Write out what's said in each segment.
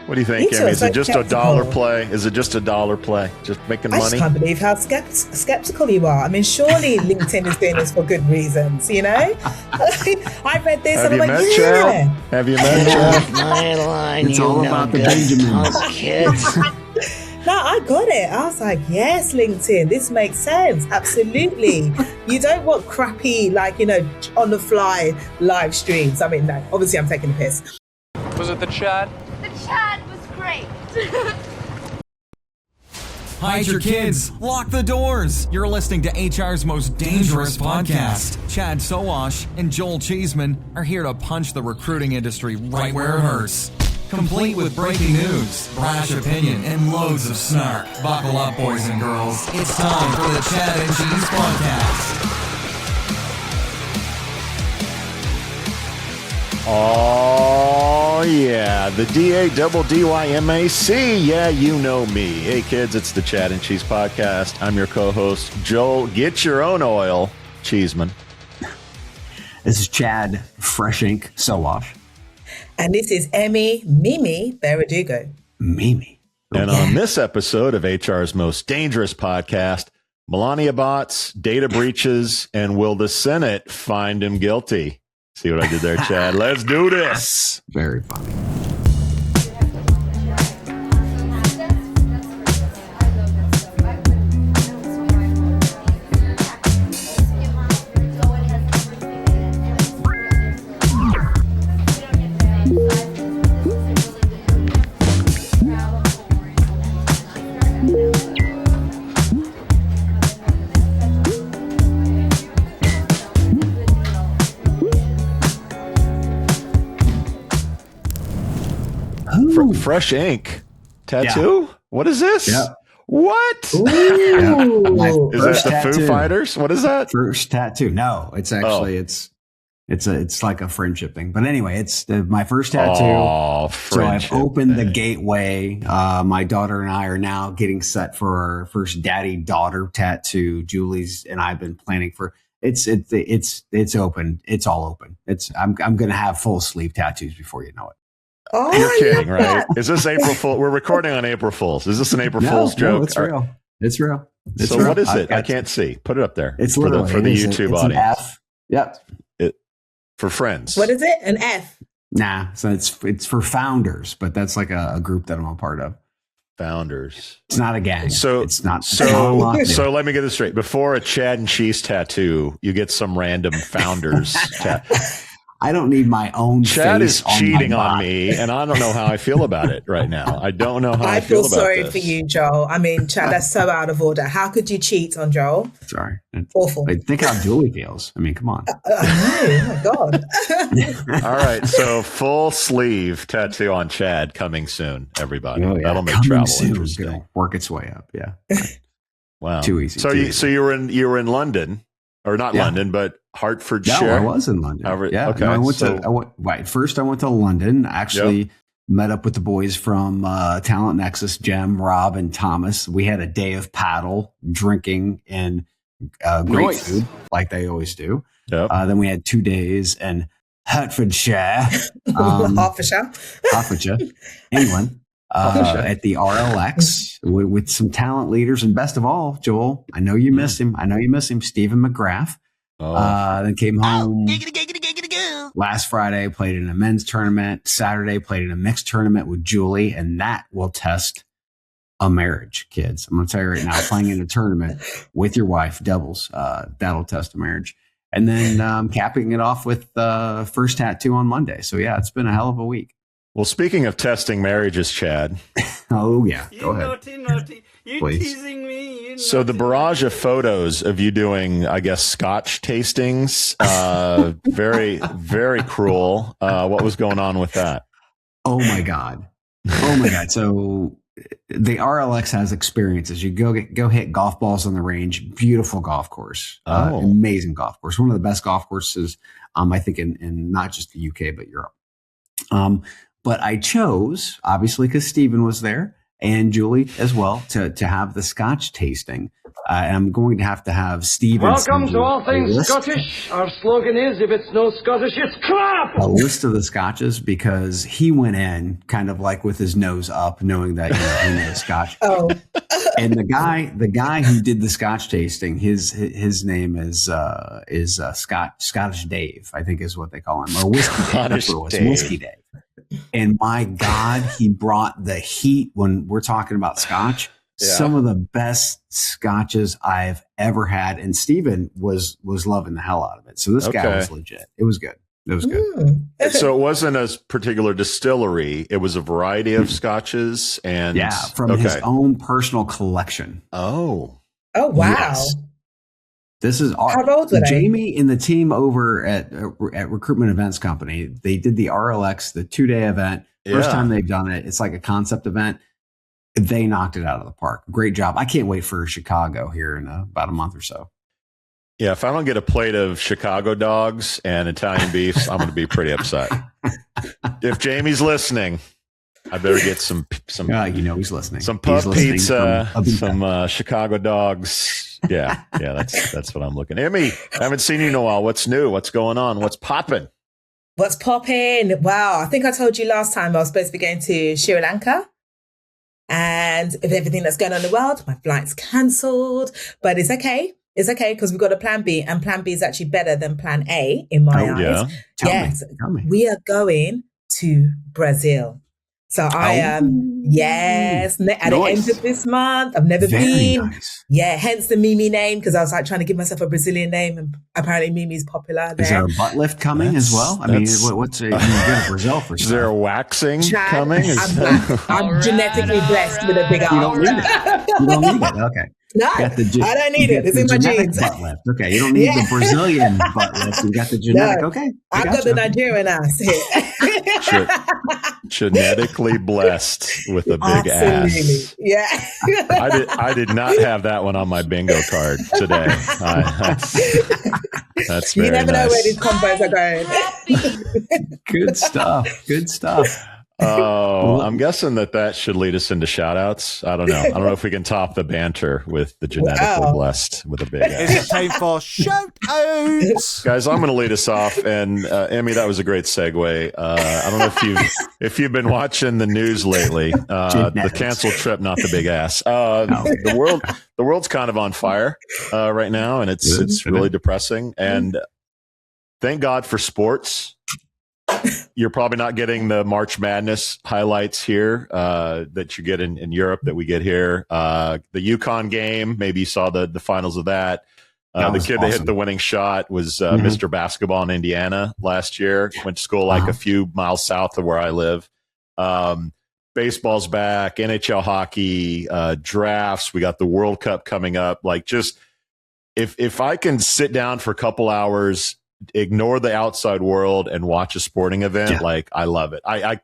What do you think, Emmy? Is it just a dollar play? Is it just a dollar play? Just making money? I just can't believe how skeptical you are. I mean, surely LinkedIn is doing this for good reasons, you know? I read this and I'm like, yeah. Have you met Chad? My line, it's all about the Benjamins. Kids. No, I got it. I was like, yes, LinkedIn, this makes sense. Absolutely. You don't want crappy, like, you know, on the fly live streams. I mean, no, obviously I'm taking the piss. Was it the Chad? The Chad was great. Hide your kids. Lock the doors. You're listening to HR's most dangerous podcast. Chad Sowash and Joel Cheeseman are here to punch the recruiting industry right where it hurts. Complete with breaking news, brash opinion, and loads of snark. Buckle up, boys and girls. It's time for the Chad and Cheese Podcast. Oh, yeah. The DADDYMAC. Yeah, you know me. Hey, kids, it's the Chad and Cheese Podcast. I'm your co-host, Joel. Get your own oil, Cheeseman. This is Chad, Fresh Ink, Sowash. And this is Emmy, Mimi, Baradugo. Mimi. And on this episode of HR's most dangerous podcast, Melania bots, data breaches, and will the Senate find him guilty? See what I did there, Chad? Let's do this. Very funny. Fresh ink tattoo? Yeah. What is this? Yeah. What? Yeah. Is that the tattoo. Foo Fighters? What is that? First tattoo. No, it's actually it's like a friendship thing. But anyway, it's my first tattoo. Oh, so I've opened the gateway. My daughter and I are now getting set for our first daddy-daughter tattoo. Julie's and I've been planning for. It's open. It's all open. I'm going to have full sleeve tattoos before you know it. Oh, you're kidding, right? Is this April Fool? We're recording on April Fools. Is this an April Fool's joke? No, it's real. It's real. It's so real. what is it? I can't see. Put it up there. It's for the YouTube audience. An F. Yep. For friends. What is it? An F? Nah. So it's for founders, but that's like a group that I'm a part of. Founders. It's not a gang. So it's not. So let me get this straight. Before a Chad and Cheese tattoo, you get some random founders tattoo. I don't need my own. Chad face is cheating on me, and I don't know how I feel about it right now. I don't know how I feel about sorry this. for you, Joel. I mean, Chad, that's so out of order. How could you cheat on Joel? Sorry. Awful. Like, think how Julie feels. I mean, come on. Oh, my God. All right. So full sleeve tattoo on Chad coming soon, everybody. Oh, yeah. That'll make coming travel soon. interesting. Work its way up. Yeah. Wow. Too easy. So you were in London. Or not London, but Hertfordshire. No, I was in London. Okay. No, first I went to London. Actually met up with the boys from Talent Nexus, Jem, Rob, and Thomas. We had a day of paddle, drinking, and great food, like they always do. Yep. Then we had 2 days in Hertfordshire. Hertfordshire, England. At the RLX with some talent leaders, and best of all, Joel, I know you miss him. Stephen McGrath. Then came home last Friday, played in a men's tournament. Saturday, played in a mixed tournament with Julie, and that will test a marriage, kids. I'm going to tell you right now, playing in a tournament with your wife, doubles, that'll test a marriage. And then capping it off with first tattoo on Monday. So yeah, it's been a hell of a week. Well, speaking of testing marriages, Chad. Oh, yeah. Go ahead. Naughty. You're Please. teasing me. So the barrage of photos of you doing, I guess, scotch tastings, very, very cruel. What was going on with that? Oh, my God. So the RLX has experiences. You go hit golf balls on the range. Beautiful golf course. Amazing golf course. One of the best golf courses, I think, in not just the UK, but Europe. But I chose, obviously, because Stephen was there, and Julie as well to have the Scotch tasting. And I'm going to have Stephen. Welcome to All Things Scottish. Our slogan is, if it's no Scottish, it's crap! A list of the Scotches, because he went in kind of like with his nose up, knowing that he knows Scotch. Oh. And the guy who did the Scotch tasting, his name is Scottish Dave, I think is what they call him, or Whiskey Dave. And my God, he brought the heat when we're talking about Scotch. Yeah. Some of the best Scotches I've ever had, and Stephen was loving the hell out of it. So this guy was legit. It was good. It was good. So it wasn't a particular distillery. It was a variety of Scotches, and from his own personal collection. Oh wow! Yes. This is Jamie and the team over at Recruitment Events Company. They did the RLX, the 2-day event. First time they've done it. It's like a concept event. They knocked it out of the park. Great job. I can't wait for Chicago here in about a month or so. Yeah, if I don't get a plate of Chicago dogs and Italian beefs, I'm going to be pretty upset. If Jamie's listening, I better get some. He's listening. Some puff pizza, some Chicago dogs. Yeah, that's what I'm looking. Emmy, I haven't seen you in a while. What's new? What's going on? What's popping? What's popping? Wow, I think I told you last time I was supposed to be going to Sri Lanka. And with everything that's going on in the world, my flight's cancelled. But it's okay. It's okay because we've got a plan B, and plan B is actually better than plan A in my eyes. Tell me. We are going to Brazil. So I am, at the end of this month. I've never been. Nice. Yeah, hence the Mimi name, because I was like trying to give myself a Brazilian name, and apparently Mimi's popular there. Is there a butt lift coming as well? I mean, what's you go to Brazil for? Is there a waxing coming? I'm genetically blessed with a big arm. You don't need it. You don't need it. Okay. No, I don't need it. It's in my genes. Butt lift. Okay, you don't need the Brazilian butt lift. You got the genetic. Okay, I've got the Nigerian ass here. Genetically blessed with a big ass. Yeah. I did not have that one on my bingo card today. That's very You never know nice. where these combos are going. Good stuff. Good stuff. Oh, I'm guessing that should lead us into shout outs. I don't know. I don't know if we can top the banter with the genetically blessed with a big ass. Is it time for shout outs? Guys, I'm going to lead us off. And Emmy, that was a great segue. I don't know if you've been watching the news lately. The canceled trip, not the big ass. The world's kind of on fire right now, and it's really depressing. And thank God for sports. You're probably not getting the March Madness highlights here that you get in Europe that we get here. The UConn game, maybe you saw the finals of that. The kid that hit the winning shot was Mr. Basketball in Indiana last year. Went to school like a few miles south of where I live. Baseball's back, NHL hockey, drafts. We got the World Cup coming up. Like, just if I can sit down for a couple hours, ignore the outside world and watch a sporting event, like, I love it. I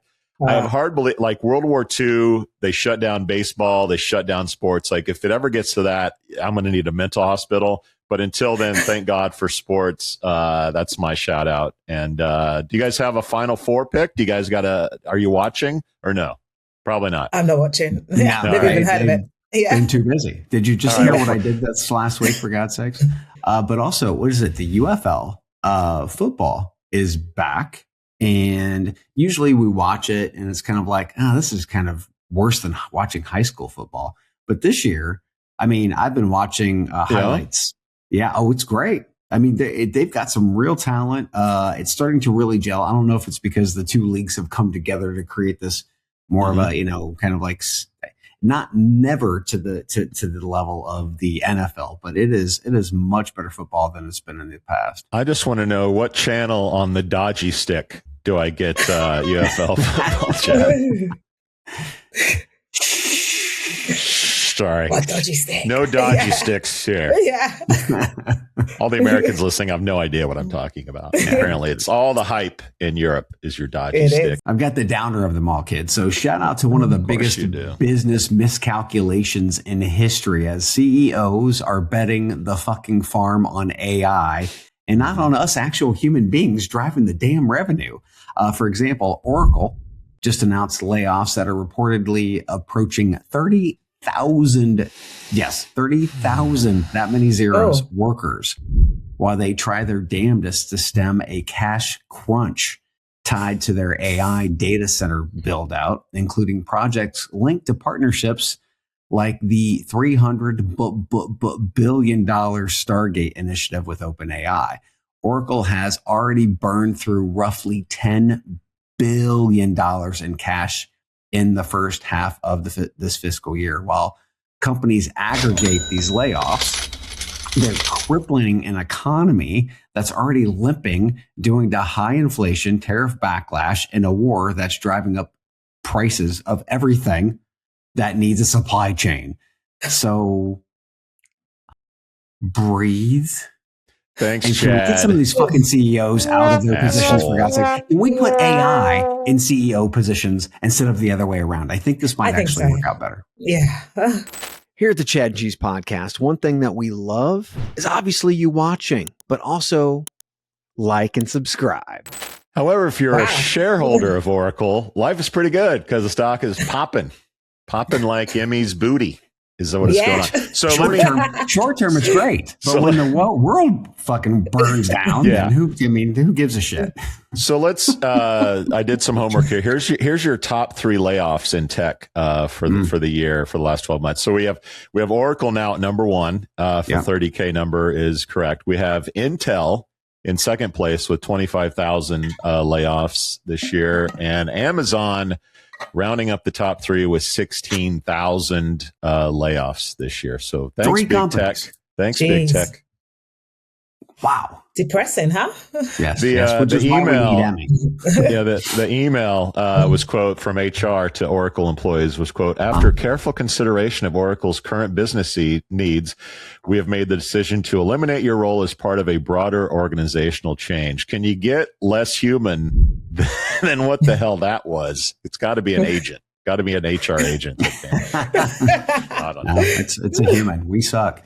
have hard belief, like World War II, they shut down baseball, they shut down sports. Like, if it ever gets to that, I'm going to need a mental hospital. But until then, thank God for sports. That's my shout out. And do you guys have a Final Four pick? Do you guys are you watching or no? Probably not. I'm not watching. Yeah, never even heard of it. Yeah. Been too busy. Did you just hear what I did this last week, for God's sakes? But also, what is it? The UFL football is back, and usually we watch it and it's kind of like, this is kind of worse than watching high school football. But this year, I mean, I've been watching highlights. Yeah. Oh, it's great. I mean, they've got some real talent. It's starting to really gel. I don't know if it's because the two leagues have come together to create this more of a, kind of like never to the level of the NFL, but it is much better football than it's been in the past. I just want to know, what channel on the dodgy stick do I get UFL football, Chad? Sorry. What dodgy stick? No dodgy sticks here. Yeah. All the Americans listening have no idea what I'm talking about. Apparently, it's all the hype in Europe is your dodgy stick. I've got the downer of them all, kids. So shout out to one of the biggest business miscalculations in history, as CEOs are betting the fucking farm on AI and not on us actual human beings driving the damn revenue. For example, Oracle just announced layoffs that are reportedly approaching 30,000. Yes, 30,000, that many zeros, workers, while they try their damnedest to stem a cash crunch tied to their AI data center build out, including projects linked to partnerships like the $300 billion Stargate initiative with OpenAI. Oracle has already burned through roughly $10 billion in cash in the first half of this fiscal year. While companies aggregate these layoffs, they're crippling an economy that's already limping due to high inflation, tariff backlash, and a war that's driving up prices of everything that needs a supply chain. So breathe. Thanks, and can we get some of these fucking CEOs out of their positions, for God's sake? Can we put AI in CEO positions instead of the other way around? I think this might actually work out better. Yeah. Here at the Chad Cheese Podcast, one thing that we love is obviously you watching, but also like and subscribe. However, if you're a shareholder of Oracle, life is pretty good because the stock is popping like Emmy's booty. Is that what it's going on? So short term, it's great, but when the world fucking burns down, then who gives a shit? So let's. I did some homework here. Here's your top 3 layoffs in tech for the year for the last 12 months. So we have Oracle now at number 1. For 30K number is correct. We have Intel in second place with 25,000 layoffs this year, and Amazon rounding up the top 3 with 16,000 layoffs this year. So thanks, Big Tech. Thanks, Big Tech. Wow. Depressing, huh? Yes. The email. The email was quote from HR to Oracle employees was quote, after careful consideration of Oracle's current business needs, we have made the decision to eliminate your role as part of a broader organizational change. Can you get less human than what the hell that was? It's got to be an agent. Got to be an HR agent. I don't know. It's a human. We suck.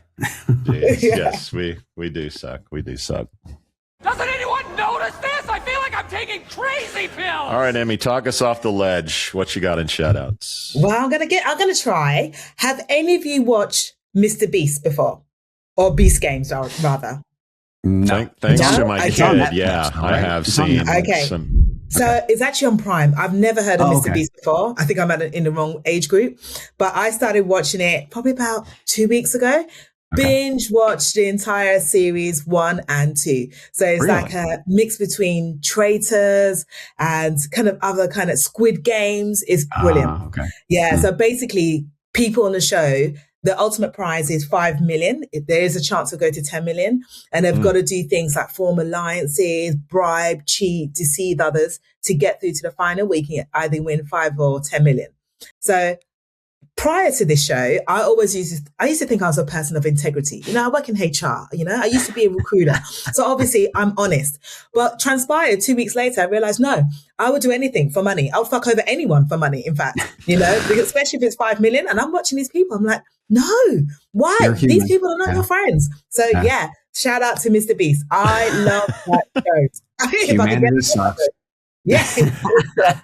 Jeez, yes, we do suck. We do suck. Doesn't anyone notice this? I feel like I'm taking crazy pills. All right, Emmy, talk us off the ledge. What you got in shout outs? Well, I'm gonna try. Have any of you watched Mr. Beast before? Or Beast Games, rather? No. Thanks to my kid. Yeah, I have seen some. So it's actually on Prime. I've never heard of Mr. Beast before. I think I'm in the wrong age group, but I started watching it probably about 2 weeks ago. Binge watched the entire series 1 and 2. So it's like a mix between Traitors and kind of other kind of Squid Games. It's brilliant. So basically people on the show, the ultimate prize is 5 million. There is a chance to go to 10 million, and they've got to do things like form alliances, bribe, cheat, deceive others to get through to the final where you can either win 5 or 10 million. So prior to this show, I used to think I was a person of integrity. You know, I work in HR, I used to be a recruiter. So obviously I'm honest, but transpired 2 weeks later, I realized, no, I would do anything for money. I would fuck over anyone for money. In fact, because especially if it's 5 million and I'm watching these people, I'm like, no, why? These people are not your friends. So shout out to Mr. Beast. I love that show. Humanity sucks. Yeah.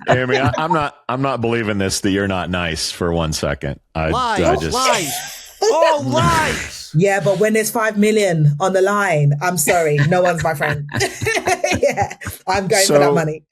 Amy, I'm not believing this that you're not nice for 1 second. Lies. All lies. Yeah, but when there's 5 million on the line, I'm sorry, no one's my friend. I'm going for that money.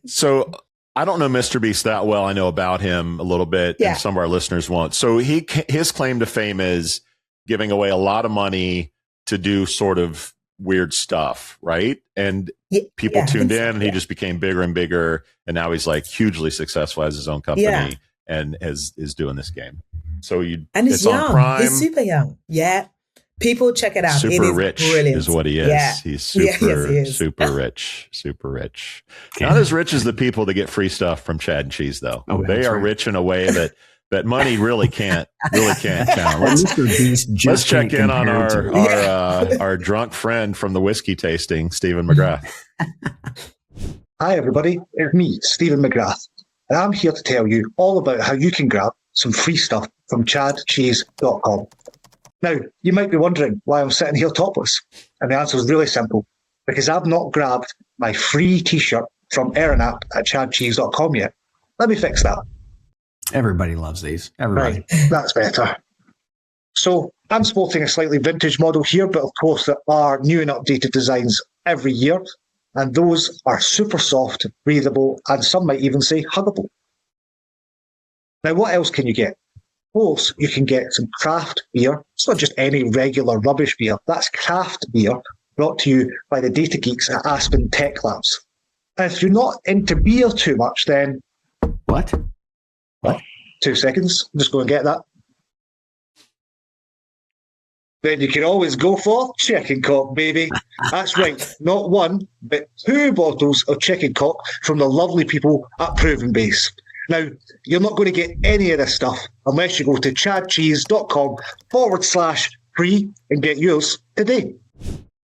So I don't know Mr. Beast that well. I know about him a little bit, and some of our listeners won't. So his claim to fame is giving away a lot of money to do sort of weird stuff, right? And people tuned in, and he just became bigger and bigger, and now he's like hugely successful, has his own company, and is doing this game. So it's young. On Prime. He's super young. Yeah, people check it out. Super rich brilliant. Is what he is. Yeah. He's super rich. Not as rich as the people that get free stuff from Chad and Cheese, though. They are rich in a way that money really can't count. Let's check in on our drunk friend from the whiskey tasting, Stephen McGrath. Hi everybody, it's me, Stephen McGrath, and I'm here to tell you all about how you can grab some free stuff from chadcheese.com. Now, you might be wondering why I'm sitting here topless, and the answer is really simple, because I've not grabbed my free t-shirt from Aaron app at chadcheese.com yet. let me fix that. Everybody loves these. Everybody. Right, that's better. So I'm sporting a slightly vintage model here, but of course there are new and updated designs every year, and those are super soft, breathable, and some might even say huggable. Now, what else can you get? Of course, you can get some craft beer. It's not just any regular rubbish beer. That's craft beer brought to you by the data geeks at Aspen Tech Labs. And if you're not into beer too much, then... What? 2 seconds. I'm just going to get that. Then you can always go for chicken cock, baby. That's right. Not one, but 2 bottles of chicken cock from the lovely people at Proven Base. Now, you're not going to get any of this stuff unless you go to chadcheese.com/free and get yours today.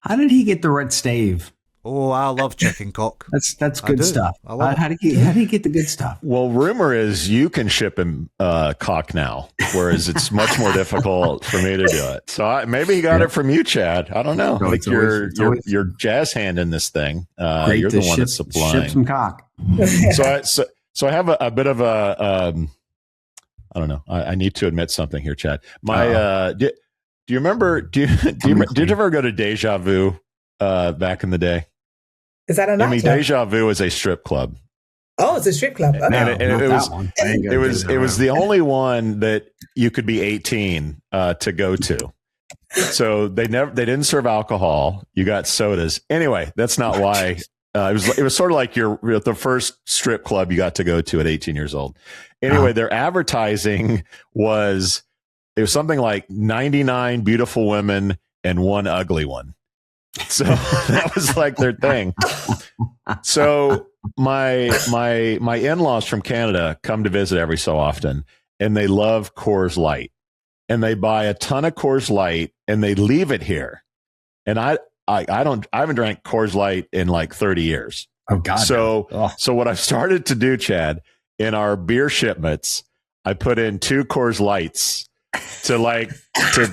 How did he get the red stave? Oh, I love chicken cock. That's good stuff. How did he get the good stuff? Well, rumor is you can ship him cock now, whereas it's much more difficult for me to do it. So maybe he got it from you, Chad. I don't know. No, like you're jazz hand in this thing. You're the one that's supplying. Ship some cock. So I have a bit of a I don't know. I need to admit something here, Chad. My do you remember? Did you ever go to Deja Vu back in the day? Is that a nightclub? I mean, Deja Vu is a strip club. Oh, it's a strip club. Okay. It was the only one that you could be 18 to go to. So they didn't serve alcohol. You got sodas. Anyway, that's not why. It was sort of like the first strip club you got to go to at 18 years old. Anyway, their advertising was something like 99 beautiful women and 1 ugly one. So that was like their thing. So my in-laws from Canada come to visit every so often, and they love Coors Light, and they buy a ton of Coors Light and they leave it here. And I haven't drank Coors Light in like 30 years. Oh God. So what I've started to do, Chad, in our beer shipments, I put in 2 Coors Lights to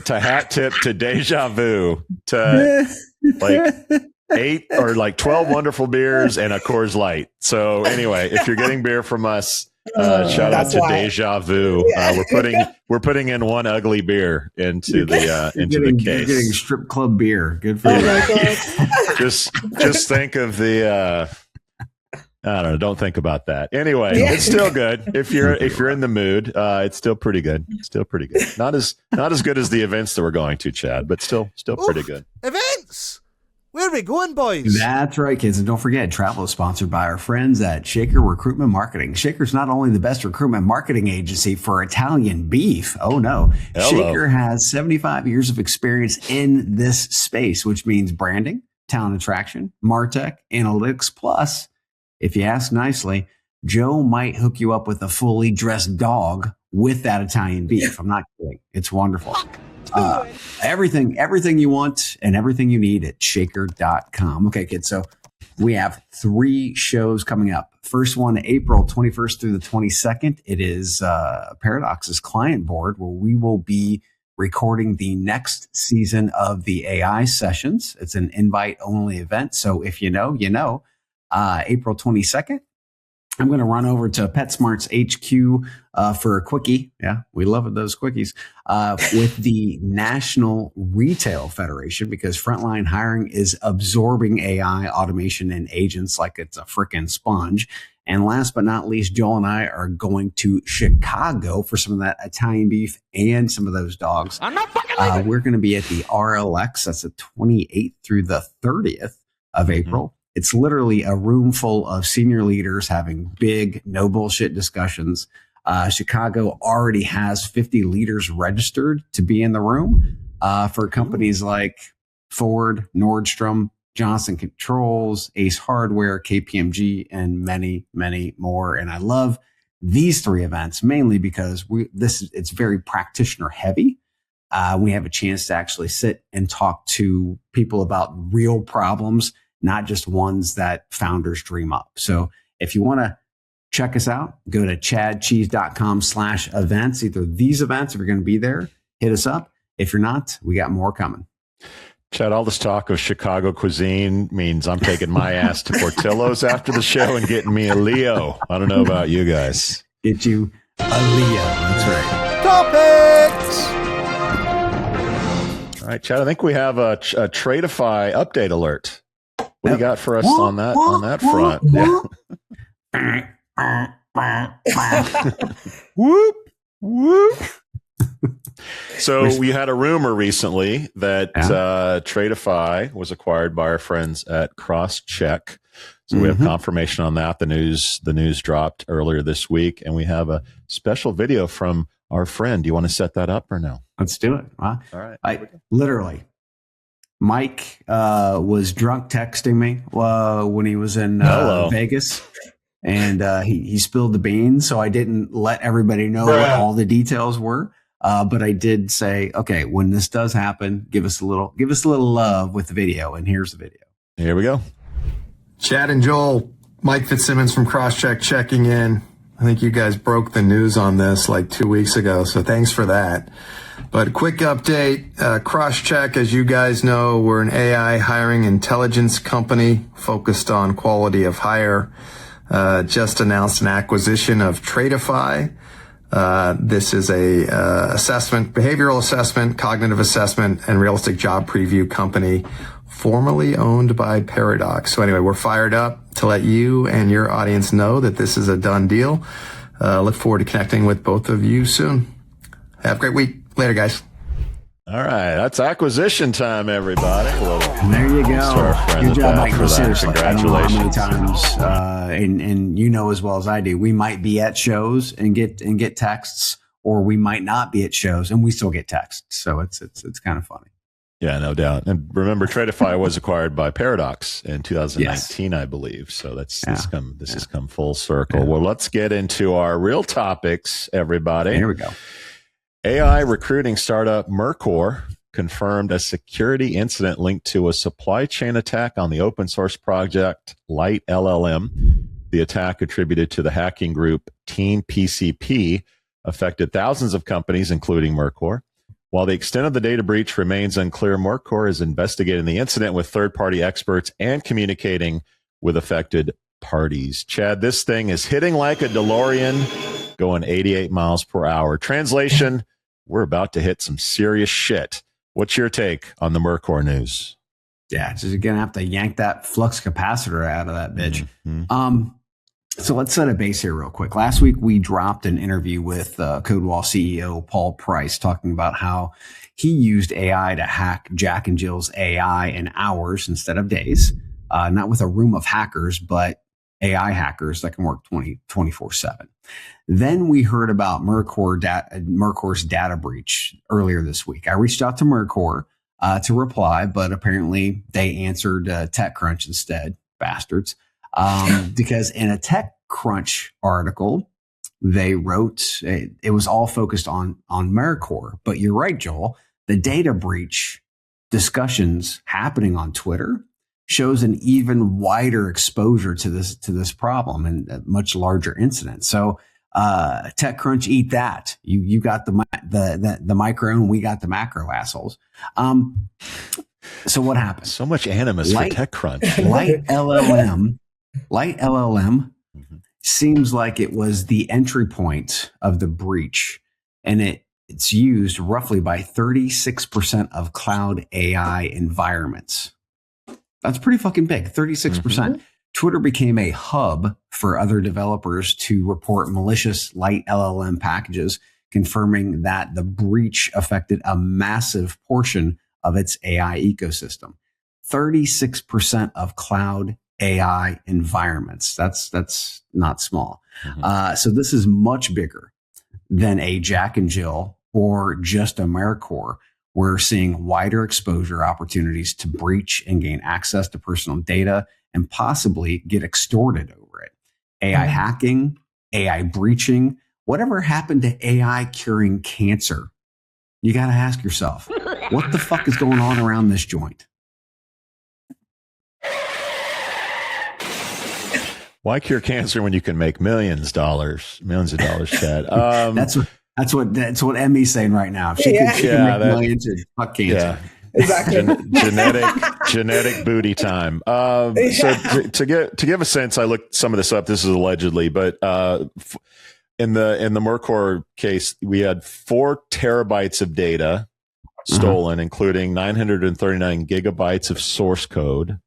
hat tip to Deja Vu to like 8 or like 12 wonderful beers and a Coors Light. So anyway, if you're getting beer from us, shout out to Deja Vu. We're putting in 1 ugly beer into the case. You're getting strip club beer. Good for you. Just think of the. I don't know. Don't think about that. Anyway, it's still good if you're in the mood. It's still pretty good. Still pretty good. Not as good as the events that we're going to, Chad, but still pretty good. Events. Where are we going, boys? That's right, kids. And don't forget, travel is sponsored by our friends at Shaker Recruitment Marketing. Shaker's not only the best recruitment marketing agency for Italian beef. Oh, no. Hello. Shaker has 75 years of experience in this space, which means branding, talent attraction, MarTech, analytics. Plus, if you ask nicely, Joe might hook you up with a fully dressed dog with that Italian beef. I'm not kidding. It's wonderful. Everything you want and everything you need at shaker.com. Okay, kids. So we have 3 shows coming up. First one, April 21st through the 22nd. It is Paradox's client board, where we will be recording the next season of the AI sessions. It's an invite only event. So if you know, April 22nd. I'm going to run over to PetSmart's HQ for a quickie. Yeah, we love those quickies with the National Retail Federation, because frontline hiring is absorbing AI, automation, and agents like it's a frickin' sponge. And last but not least, Joel and I are going to Chicago for some of that Italian beef and some of those dogs. I'm not fucking leaving. We're going to be at the RLX. That's the 28th through the 30th of April. It's literally a room full of senior leaders having big, no bullshit discussions. Chicago already has 50 leaders registered to be in the room for companies like Ford, Nordstrom, Johnson Controls, Ace Hardware, KPMG, and many, many more. And I love these 3 events mainly because it's very practitioner heavy. We have a chance to actually sit and talk to people about real problems, not just ones that founders dream up. So if you want to check us out, go to chadcheese.com/events. Either these events, if you're going to be there, hit us up. If you're not, we got more coming. Chad, all this talk of Chicago cuisine means I'm taking my ass to Portillo's after the show and getting me a Leo. I don't know about you guys. Get you a Leo. That's right. Topics! All right, Chad, I think we have a Traitify update alert. What do you got for us on that front? Whoop, whoop. So we had a rumor recently that Traitify was acquired by our friends at Crosschq. So we have confirmation on that. The news dropped earlier this week, and we have a special video from our friend. Do you want to set that up or no? Let's do it. All right. Literally, Mike was drunk texting me when he was in Vegas. And he spilled the beans, so I didn't let everybody know what all the details were. But I did say, okay, when this does happen, give us a little love with the video. And here's the video. Here we go. Chad and Joel, Mike Fitzsimmons from Crosschq checking in. I think you guys broke the news on this like 2 weeks ago, so thanks for that. But quick update, Crosschq, as you guys know, we're an AI hiring intelligence company focused on quality of hire. Just announced an acquisition of Traitify. This is a behavioral assessment, cognitive assessment, and realistic job preview company formerly owned by Paradox. So anyway, we're fired up to let you and your audience know that this is a done deal. Look forward to connecting with both of you soon. Have a great week. Later, guys. All right, that's acquisition time, everybody. There you go. Good job, Mike. Seriously, congratulations. I don't know how many times, and you know as well as I do, we might be at shows and get texts, or we might not be at shows and we still get texts. So it's kind of funny. Yeah, no doubt. And remember, Traitify was acquired by Paradox in 2019, I believe. So this has come full circle. Yeah. Well, let's get into our real topics, everybody. Here we go. AI recruiting startup Mercor confirmed a security incident linked to a supply chain attack on the open source project Light LLM. The attack, attributed to the hacking group Team PCP, affected thousands of companies, including Mercor. While the extent of the data breach remains unclear, Mercor is investigating the incident with third-party experts and communicating with affected parties. Chad, this thing is hitting like a DeLorean, going 88 miles per hour. Translation: we're about to hit some serious shit. What's your take on the Mercor news? Yeah, just going to have to yank that flux capacitor out of that bitch. Mm-hmm. So let's set a base here real quick. Last week, we dropped an interview with CodeWall CEO Paul Price talking about how he used AI to hack Jack and Jill's AI in hours instead of days, not with a room of hackers, but AI hackers that can work 24/7. Then we heard about Mercor's data breach earlier this week. I reached out to Mercor to reply, but apparently they answered TechCrunch instead, bastards. Because in a TechCrunch article, they wrote it was all focused on Mercor. But you're right, Joel. The data breach discussions happening on Twitter shows an even wider exposure to this problem and a much larger incident. So TechCrunch, eat that. You got the micro and we got the macro, assholes. So what happened? So much animus for TechCrunch. Light LLM seems like it was the entry point of the breach, and it's used roughly by 36% of cloud AI environments. That's pretty fucking big, 36%. Mm-hmm. Twitter became a hub for other developers to report malicious Light LLM packages, confirming that the breach affected a massive portion of its AI ecosystem. 36% of cloud AI environments. That's not small. Mm-hmm. So this is much bigger than a Jack and Jill or just a Mercor. We're seeing wider exposure opportunities to breach and gain access to personal data and possibly get extorted over it. AI hacking, AI breaching, whatever happened to AI curing cancer? You got to ask yourself, what the fuck is going on around this joint? Why cure cancer when you can make millions of dollars, Chad? That's what Emmy's saying right now. If she can make millions, fuck cancer. Exactly. Genetic booty time. So to give a sense, I looked some of this up. This is allegedly, but in the Mercor case, we had 4 terabytes of data stolen, including 939 gigabytes of source code.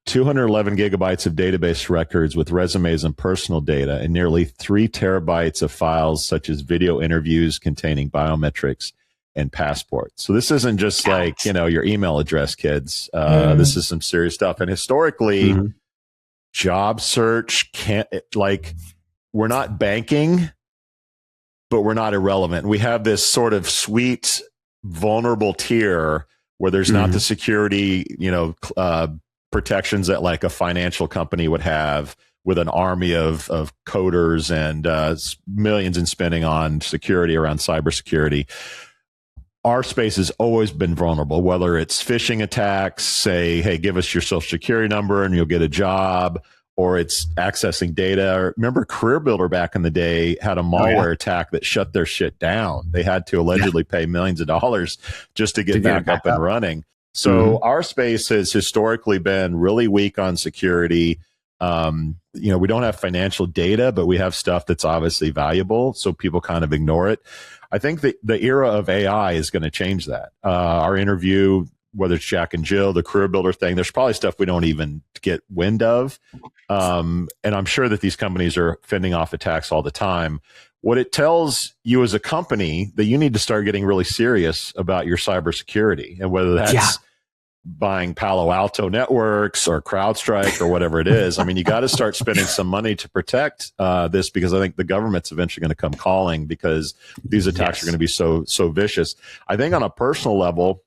211 gigabytes of database records with resumes and personal data, and nearly 3 terabytes of files such as video interviews containing biometrics and passports. So this isn't just like, your email address, kids. This is some serious stuff. And historically, job search we're not banking, but we're not irrelevant. We have this sort of sweet, vulnerable tier where there's not the security, protections that like a financial company would have with an army of coders and millions in spending on security around cybersecurity. Our space has always been vulnerable, whether it's phishing attacks, say, hey, give us your social security number and you'll get a job, or it's accessing data. Remember Career Builder back in the day had a malware attack that shut their shit down. They had to allegedly pay millions of dollars just to get back up and running. So our space has historically been really weak on security. We don't have financial data, but we have stuff that's obviously valuable. So people kind of ignore it. I think the era of AI is going to change that. Our interview, whether it's Jack and Jill, the Career Builder thing, there's probably stuff we don't even get wind of. And I'm sure that these companies are fending off attacks all the time. What it tells you as a company that you need to start getting really serious about your cybersecurity, and whether that's buying Palo Alto networks or CrowdStrike or whatever it is. I mean, you got to start spending some money to protect this, because I think the government's eventually going to come calling, because these attacks are going to be so vicious. I think on a personal level,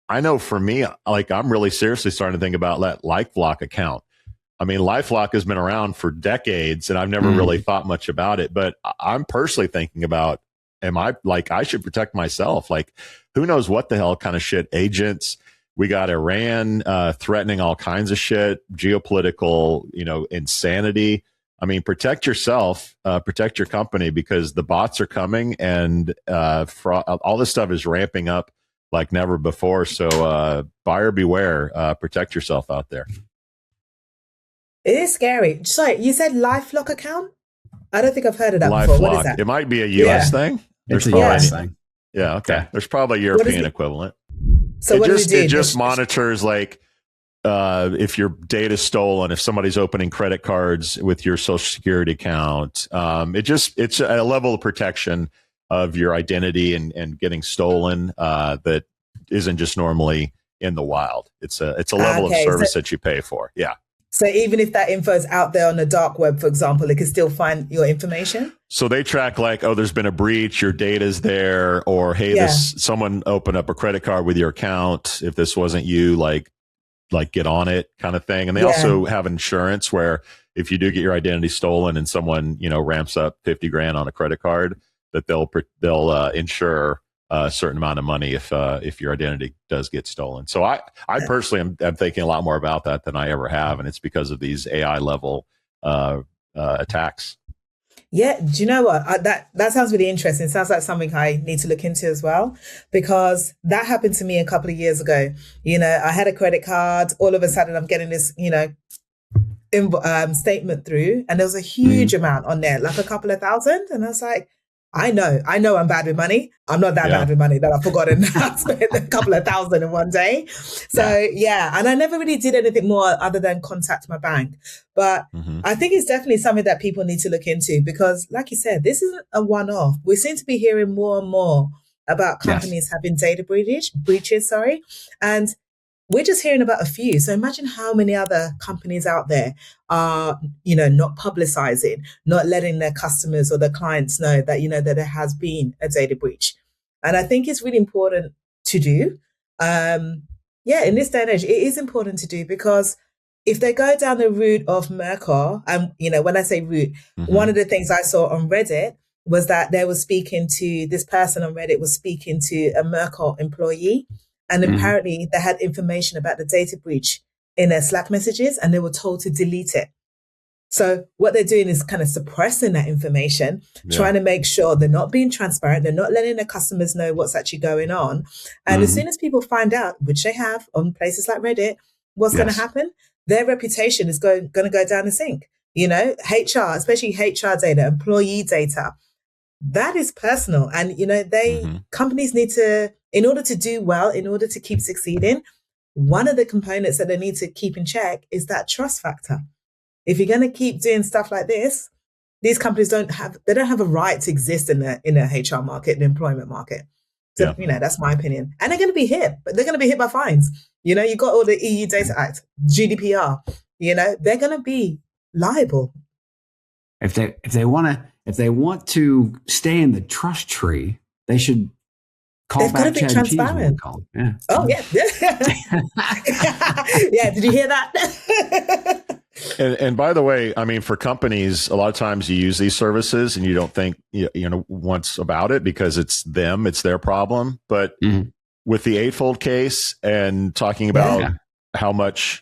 I know for me, like I'm really seriously starting to think about that LifeLock account. I mean, LifeLock has been around for decades and I've never really thought much about it, but I'm personally thinking about, I should protect myself. Like, who knows what the hell kind of shit agents. We got Iran threatening all kinds of shit, geopolitical, insanity. I mean, protect yourself, protect your company, because the bots are coming and all this stuff is ramping up like never before. So buyer beware, protect yourself out there. It is scary. Sorry, you said LifeLock account? I don't think I've heard of that before. What is that? It might be a US thing. It's a US thing. Yeah, okay. There's probably a European equivalent. So it just monitors like if your data's stolen, if somebody's opening credit cards with your social security account. It's a level of protection of your identity and getting stolen that isn't just normally in the wild. It's a level of service that you pay for. Yeah. So even if that info is out there on the dark web, for example, it can still find your information? So they track like, oh, there's been a breach, your data's there, or hey, someone opened up a credit card with your account. If this wasn't you, like get on it kind of thing. And they also have insurance where if you do get your identity stolen and someone, ramps up 50 grand on a credit card, that they'll insure a certain amount of money if your identity does get stolen. So I personally am thinking a lot more about that than I ever have, and it's because of these AI level attacks. Yeah, do you know what? That sounds really interesting. It sounds like something I need to look into as well, because that happened to me a couple of years ago. I had a credit card. All of a sudden, I'm getting this, statement through, and there was a huge amount on there, like a couple of thousand, and I was like, I know I'm bad with money. I'm not that bad with money that I've forgotten I spent a couple of thousand in one day. So and I never really did anything more other than contact my bank. But I think it's definitely something that people need to look into, because like you said, this isn't a one-off. We seem to be hearing more and more about companies having data breaches, and we're just hearing about a few. So imagine how many other companies out there are, not publicizing, not letting their customers or their clients know that, that there has been a data breach. And I think it's really important to do. In this day and age, it is important to do, because if they go down the route of Mercor, and, when I say route, one of the things I saw on Reddit was that they were speaking to, this person on Reddit was speaking to a Mercor employee. And apparently they had information about the data breach in their Slack messages, and they were told to delete it. So what they're doing is kind of suppressing that information, trying to make sure they're not being transparent. They're not letting their customers know what's actually going on. And as soon as people find out, which they have on places like Reddit, what's going to happen? Their reputation is going to go down the sink. You know, HR, especially HR data, employee data, that is personal. And, you know, companies need to, in order to do well, in order to keep succeeding, one of the components that they need to keep in check is that trust factor. If you're going to keep doing stuff like this, these companies don't have a right to exist in the HR market, the employment market. So, you know, that's my opinion. And they're going to be hit, but they're going to be hit by fines. You know, you got all the EU Data Act, GDPR, you know, they're going to be liable. If they want to stay in the trust tree, they should call back Chad transparent. Yeah. Oh yeah. Yeah. Did you hear that? And by the way, I mean, for companies, a lot of times you use these services and you don't think, you know, once about it because it's them, it's their problem. But with the Eightfold case and talking about how much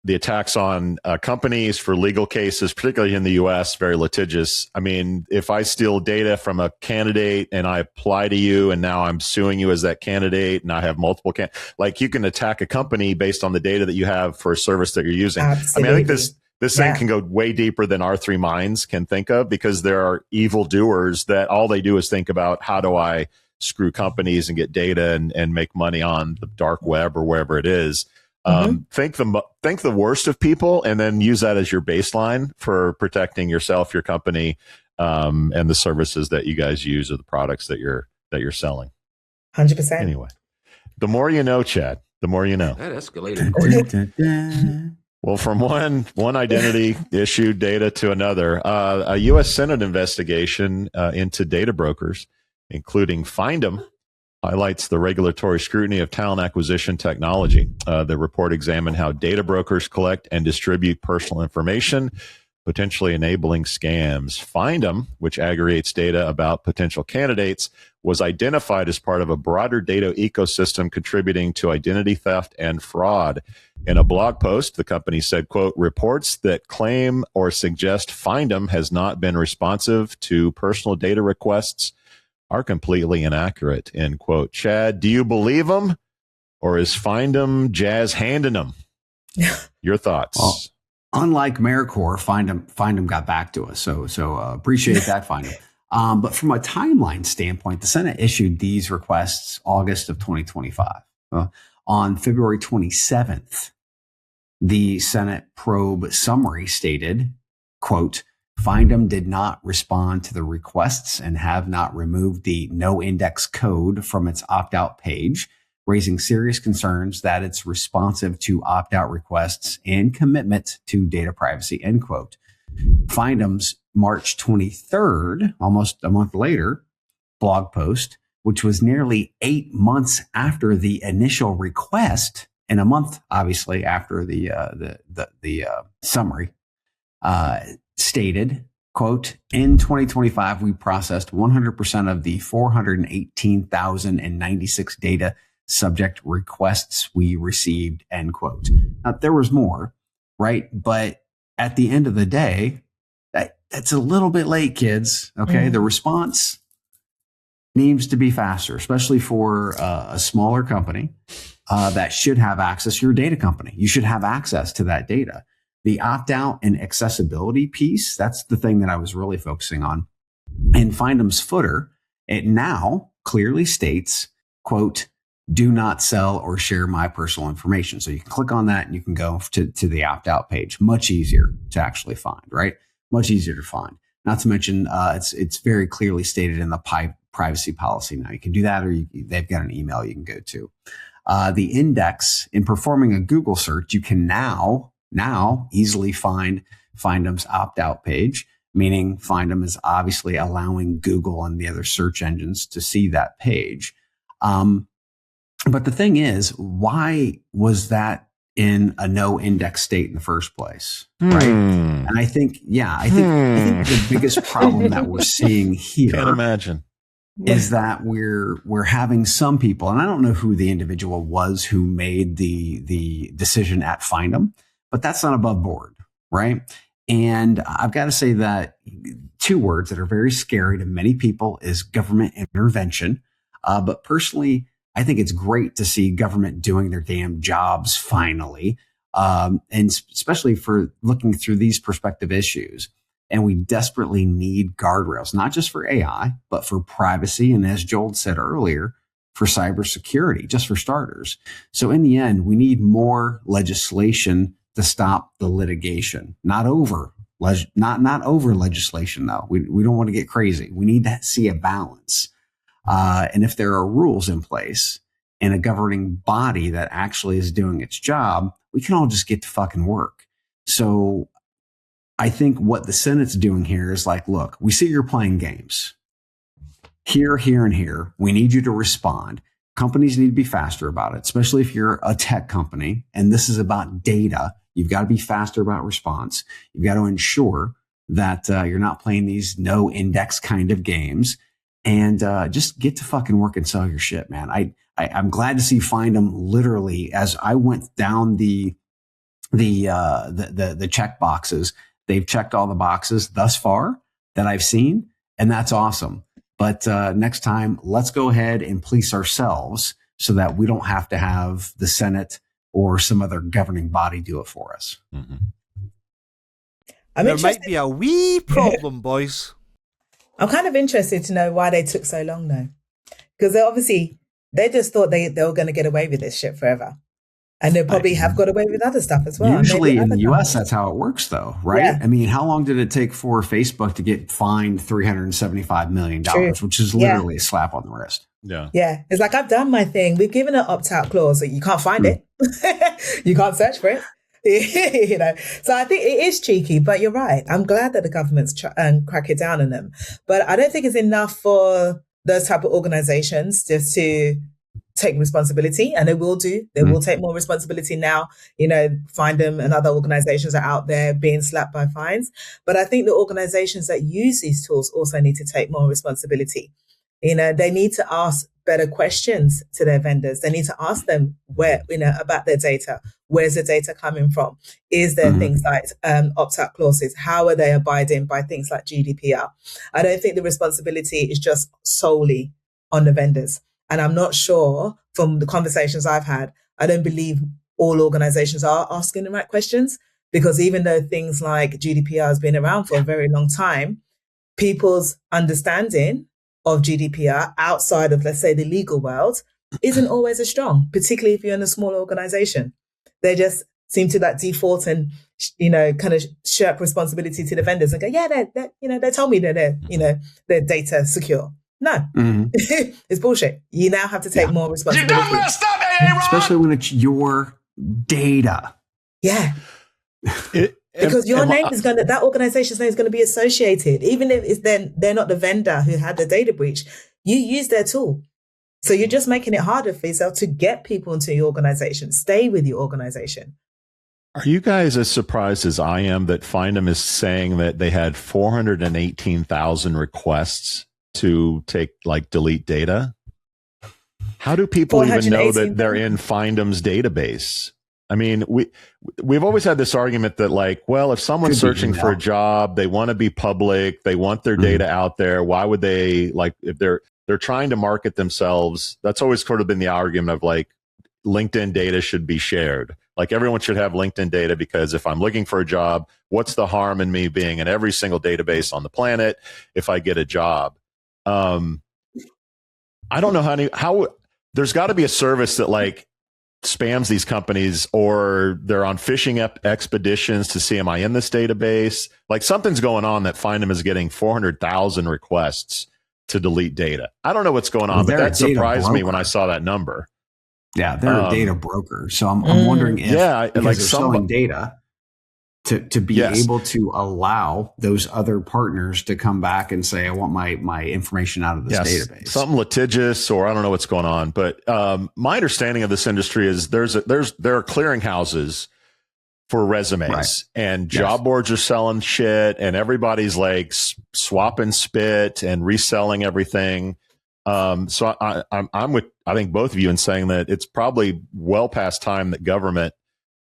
the attacks on companies for legal cases, particularly in the US, very litigious. I mean, if I steal data from a candidate and I apply to you and now I'm suing you as that candidate and I have multiple like you can attack a company based on the data that you have for a service that you're using. Absolutely. I mean, I think this thing can go way deeper than our three minds can think of, because there are evil doers that all they do is think about how do I screw companies and get data and make money on the dark web or wherever it is. Think the worst of people and then use that as your baseline for protecting yourself, your company, and the services that you guys use or the products that you're selling. 100%. Anyway, the more you know, Chad, the more you know. That escalated. Well, from one identity issued data to another, a U.S. Senate investigation into data brokers, including Findem, highlights the regulatory scrutiny of talent acquisition technology. The report examined how data brokers collect and distribute personal information, potentially enabling scams. Findem, which aggregates data about potential candidates, was identified as part of a broader data ecosystem contributing to identity theft and fraud. In a blog post, the company said, quote, reports that claim or suggest Findem has not been responsive to personal data requests are completely inaccurate, end quote. Chad, do you believe them, or is Findem jazz handing them? Your thoughts? Well, unlike Mercor, Findem got back to us, so appreciate that, Findem. But from a timeline standpoint, the Senate issued these requests August of 2025. On February 27th, the Senate probe summary stated, quote, Findem did not respond to the requests and have not removed the no index code from its opt-out page, raising serious concerns that it's responsive to opt-out requests and commitment to data privacy, end quote. Findem's March 23rd, almost a month later, blog post, which was nearly 8 months after the initial request and a month, obviously, after the summary, stated, quote, in 2025, we processed 100% of the 418,096 data subject requests we received, end quote. Now, there was more, right? But at the end of the day, that's a little bit late, kids. Okay. The response needs to be faster, especially for a smaller company that should have access. You're a data company. You should have access to that data. The opt-out and accessibility piece, that's the thing that I was really focusing on. In Findem's footer, it now clearly states, quote, do not sell or share my personal information. So you can click on that and you can go to the opt-out page. Much easier to actually find, right? Much easier to find. Not to mention, it's very clearly stated in the privacy policy. Now you can do that, or they've got an email you can go to. The index, in performing a Google search, you can now easily find Findem's opt-out page, meaning Findem is obviously allowing Google and the other search engines to see that page. But the thing is, why was that in a no index state in the first place? Right. And I think the biggest problem that we're seeing here, can't imagine, is that we're having some people, and I don't know who the individual was who made the decision at Findem, but that's not above board, right? And I've got to say that two words that are very scary to many people is government intervention. But personally, I think it's great to see government doing their damn jobs finally. And especially for looking through these perspective issues. And we desperately need guardrails, not just for AI, but for privacy. And as Joel said earlier, for cybersecurity, just for starters. So in the end, we need more legislation to stop the litigation, not over legislation, though. We don't want to get crazy. We need to see a balance. And if there are rules in place and a governing body that actually is doing its job, we can all just get to fucking work. So I think what the Senate's doing here is like, look, we see you're playing games. Here, and here. We need you to respond. Companies need to be faster about it, especially if you're a tech company. And this is about data. You've got to be faster about response. You've got to ensure that you're not playing these no index kind of games. And just get to fucking work and sell your shit, man. I'm glad to see Findem literally as I went down the check boxes. They've checked all the boxes thus far that I've seen, and that's awesome. But next time, let's go ahead and police ourselves so that we don't have to have the Senate or some other governing body do it for us. Mm-hmm. There might be a wee problem, boys. I'm kind of interested to know why they took so long, though. Because they just thought they were going to get away with this shit forever. And they probably have got away with other stuff as well. Usually in the US, that's how it works, though, right? Yeah. I mean, how long did it take for Facebook to get fined $375 million, which is literally a slap on the wrist? Yeah. Yeah. It's like, I've done my thing. We've given an opt-out clause that you can't find it. You can't search for it. You know, so I think it is cheeky, but you're right. I'm glad that the government's crack it down on them. But I don't think it's enough for those type of organizations just to take responsibility, and they will do. They will take more responsibility now. You know, Findem and other organizations are out there being slapped by fines. But I think the organizations that use these tools also need to take more responsibility. You know, they need to ask better questions to their vendors. They need to ask them about their data. Where's the data coming from? Is there things like opt-out clauses? How are they abiding by things like GDPR? I don't think the responsibility is just solely on the vendors. And I'm not sure from the conversations I've had, I don't believe all organizations are asking the right questions, because even though things like GDPR has been around for a very long time, people's understanding of GDPR outside of, let's say, the legal world isn't always as strong, particularly if you're in a small organization. They just seem to default and, you know, kind of shirk responsibility to the vendors and go, yeah, they told me that their data secure. No, it's bullshit. You now have to take more responsibility. You don't mess up, Aaron! Especially when it's your data. Yeah. Because your name is that organization's name is going to be associated, even if they're not the vendor who had the data breach. You use their tool. So you're just making it harder for yourself to get people into your organization, stay with your organization. Are you guys as surprised as I am that Findem is saying that they had 418,000 requests to delete data? How do people even know that they're in Findem's database? I mean, we've always had this argument that if someone's searching for a job, they want to be public, they want their data out there. Why would they, if they're trying to market themselves? That's always sort of been the argument of LinkedIn data should be shared. Everyone should have LinkedIn data, because if I'm looking for a job, what's the harm in me being in every single database on the planet if I get a job? I don't know how there's got to be a service that spams these companies, or they're on phishing expeditions to see, am I in this database? Something's going on that Findem is getting 400,000 requests to delete data. I don't know what's going on, but that surprised me when I saw that number. Yeah, they're a data broker. So I'm wondering if they're selling data to be able to allow those other partners to come back and say, I want my information out of this database. Something litigious, or I don't know what's going on. But my understanding of this industry is there are clearinghouses for resumes, and job boards are selling shit, and everybody's swapping spit and reselling everything. So I'm with, I think, both of you in saying that it's probably well past time that government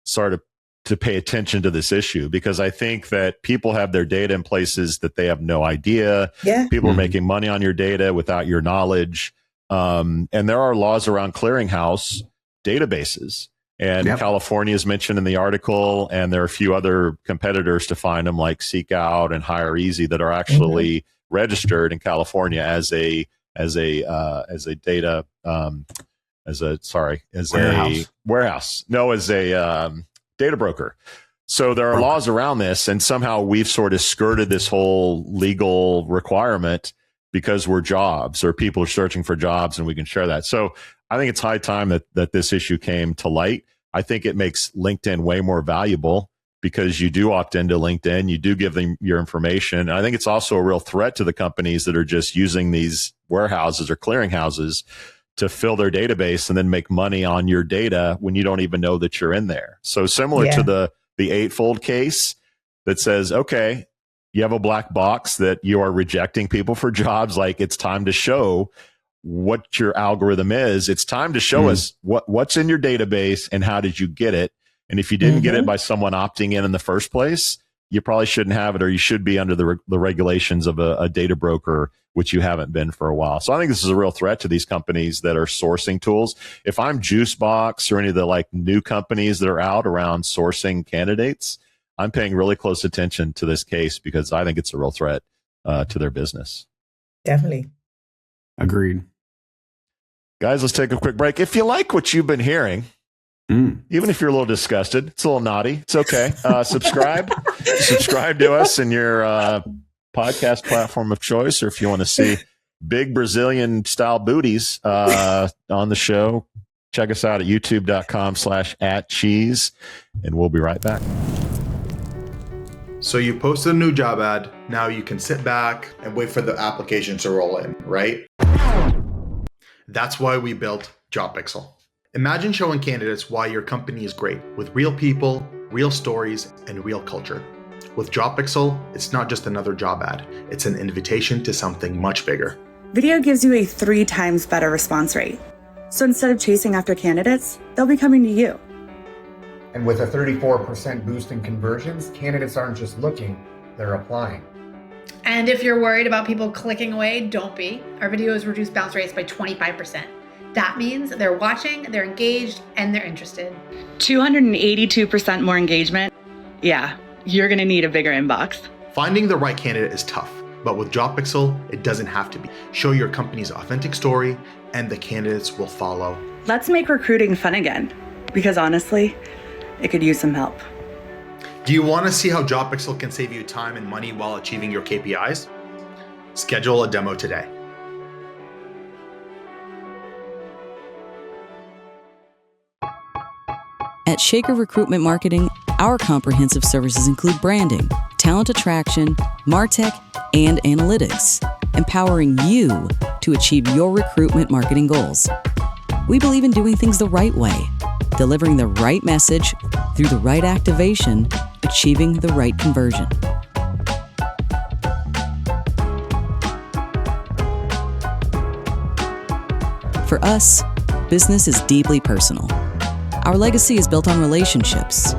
started to pay attention to this issue, because I think that people have their data in places that they have no idea. Yeah. People are making money on your data without your knowledge. And there are laws around clearinghouse databases. And California is mentioned in the article, and there are a few other competitors to find them, like Seek Out and Hire Easy, that are actually registered in California as a data broker. So there are laws around this, and somehow we've sort of skirted this whole legal requirement because we're jobs, or people are searching for jobs, and we can share that. So I think it's high time that this issue came to light. I think it makes LinkedIn way more valuable, because you do opt into LinkedIn, you do give them your information. And I think it's also a real threat to the companies that are just using these warehouses or clearinghouses to fill their database and then make money on your data when you don't even know that you're in there. So similar to the Eightfold case that says, okay, you have a black box that you are rejecting people for jobs. Like, it's time to show what your algorithm is. It's time to show us what's in your database and how did you get it. And if you didn't get it by someone opting in the first place, you probably shouldn't have it, or you should be under the regulations of a data broker, which you haven't been for a while. So I think this is a real threat to these companies that are sourcing tools. If I'm Juicebox or any of the like new companies that are out around sourcing candidates, I'm paying really close attention to this case, because I think it's a real threat to their business. Definitely. Agreed. Guys, let's take a quick break. If you like what you've been hearing, even if you're a little disgusted, it's a little naughty, it's okay. Subscribe to us in your podcast platform of choice, or if you want to see big Brazilian style booties on the show, check us out at youtube.com/@cheese, and we'll be right back. So you posted a new job ad. Now you can sit back and wait for the application to roll in, right? That's why we built JobPixel. Imagine showing candidates why your company is great, with real people, real stories, and real culture. With JobPixel, it's not just another job ad. It's an invitation to something much bigger. Video gives you a 3 times better response rate. So instead of chasing after candidates, they'll be coming to you. And with a 34% boost in conversions, candidates aren't just looking, they're applying. And if you're worried about people clicking away, don't be. Our videos reduce bounce rates by 25%. That means they're watching, they're engaged, and they're interested. 282% more engagement. Yeah, you're going to need a bigger inbox. Finding the right candidate is tough, but with JobPixel, it doesn't have to be. Show your company's authentic story, and the candidates will follow. Let's make recruiting fun again, because honestly, it could use some help. Do you want to see how JobPixel can save you time and money while achieving your KPIs? Schedule a demo today. At Shaker Recruitment Marketing, our comprehensive services include branding, talent attraction, MarTech, and analytics, empowering you to achieve your recruitment marketing goals. We believe in doing things the right way, delivering the right message through the right activation, achieving the right conversion. For us, business is deeply personal. Our legacy is built on relationships.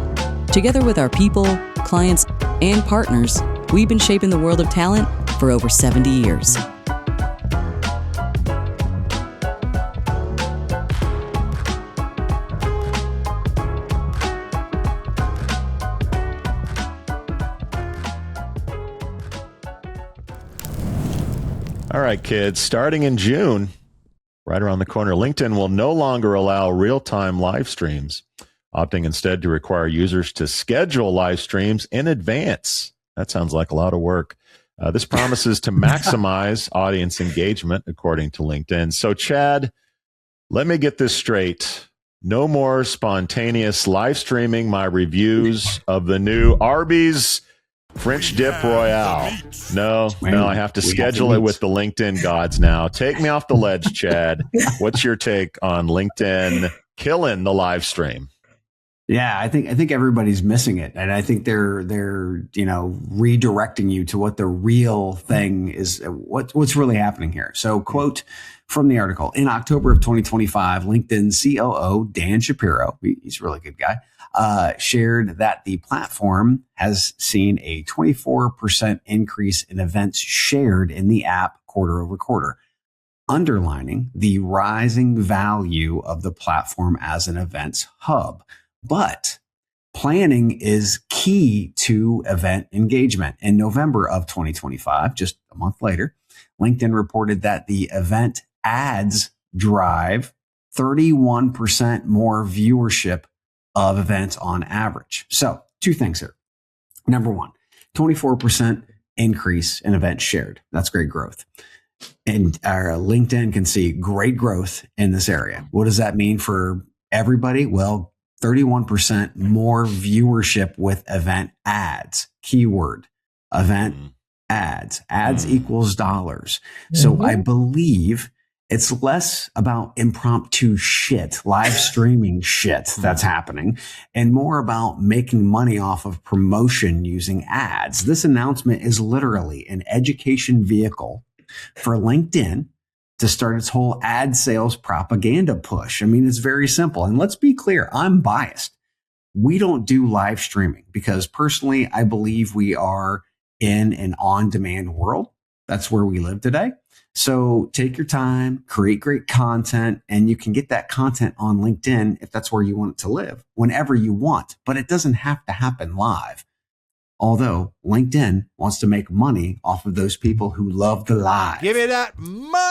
Together with our people, clients, and partners, we've been shaping the world of talent for over 70 years. All right, kids, starting in June, right around the corner, LinkedIn will no longer allow real-time live streams, opting instead to require users to schedule live streams in advance. That sounds like a lot of work. This promises to maximize audience engagement, according to LinkedIn. So, Chad, let me get this straight. No more spontaneous live streaming my reviews of the new Arby's French Dip Royale. No, I have to schedule it with the LinkedIn gods now. Take me off the ledge, Chad. What's your take on LinkedIn killing the live stream? Yeah, I think everybody's missing it, and I think they're redirecting you to what the real thing is. What's really happening here? So, quote from the article: in October of 2025, LinkedIn COO Dan Shapiro, he's a really good guy, shared that the platform has seen a 24% increase in events shared in the app quarter over quarter, underlining the rising value of the platform as an events hub. But planning is key to event engagement. In November of 2025, just a month later, LinkedIn reported that the event ads drive 31% more viewership of events on average. So 2 things here. Number 1, 24% increase in events shared. That's great growth. And our LinkedIn can see great growth in this area. What does that mean for everybody? Well, 31% more viewership with event ads. Keyword, event ads. Ads equals dollars. So I believe it's less about impromptu shit, live streaming shit that's happening, and more about making money off of promotion using ads. This announcement is literally an education vehicle for LinkedIn to start its whole ad sales propaganda push. I mean, it's very simple. And let's be clear, I'm biased. We don't do live streaming because personally, I believe we are in an on-demand world. That's where we live today. So take your time, create great content, and you can get that content on LinkedIn if that's where you want it to live, whenever you want. But it doesn't have to happen live. Although LinkedIn wants to make money off of those people who love the live. Give me that money.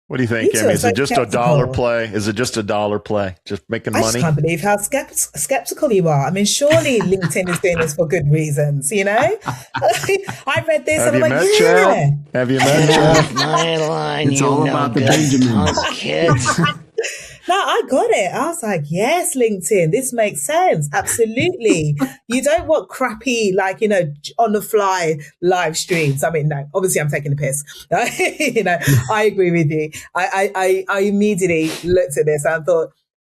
What do you think, Emmy? Is it just a dollar play? Is it just a dollar play? Just making money? I just can't believe how skeptical you are. I mean, surely LinkedIn is doing this for good reasons, you know? I read this and I'm like, yeah. Have you met Chad? My line, it's all about the Benjamins. Kids. No, I got it. I was like, yes, LinkedIn, this makes sense. Absolutely. You don't want crappy, like, you know, on the fly live streams. I mean, no, obviously I'm taking the piss. You know, I agree with you. I immediately looked at this and thought,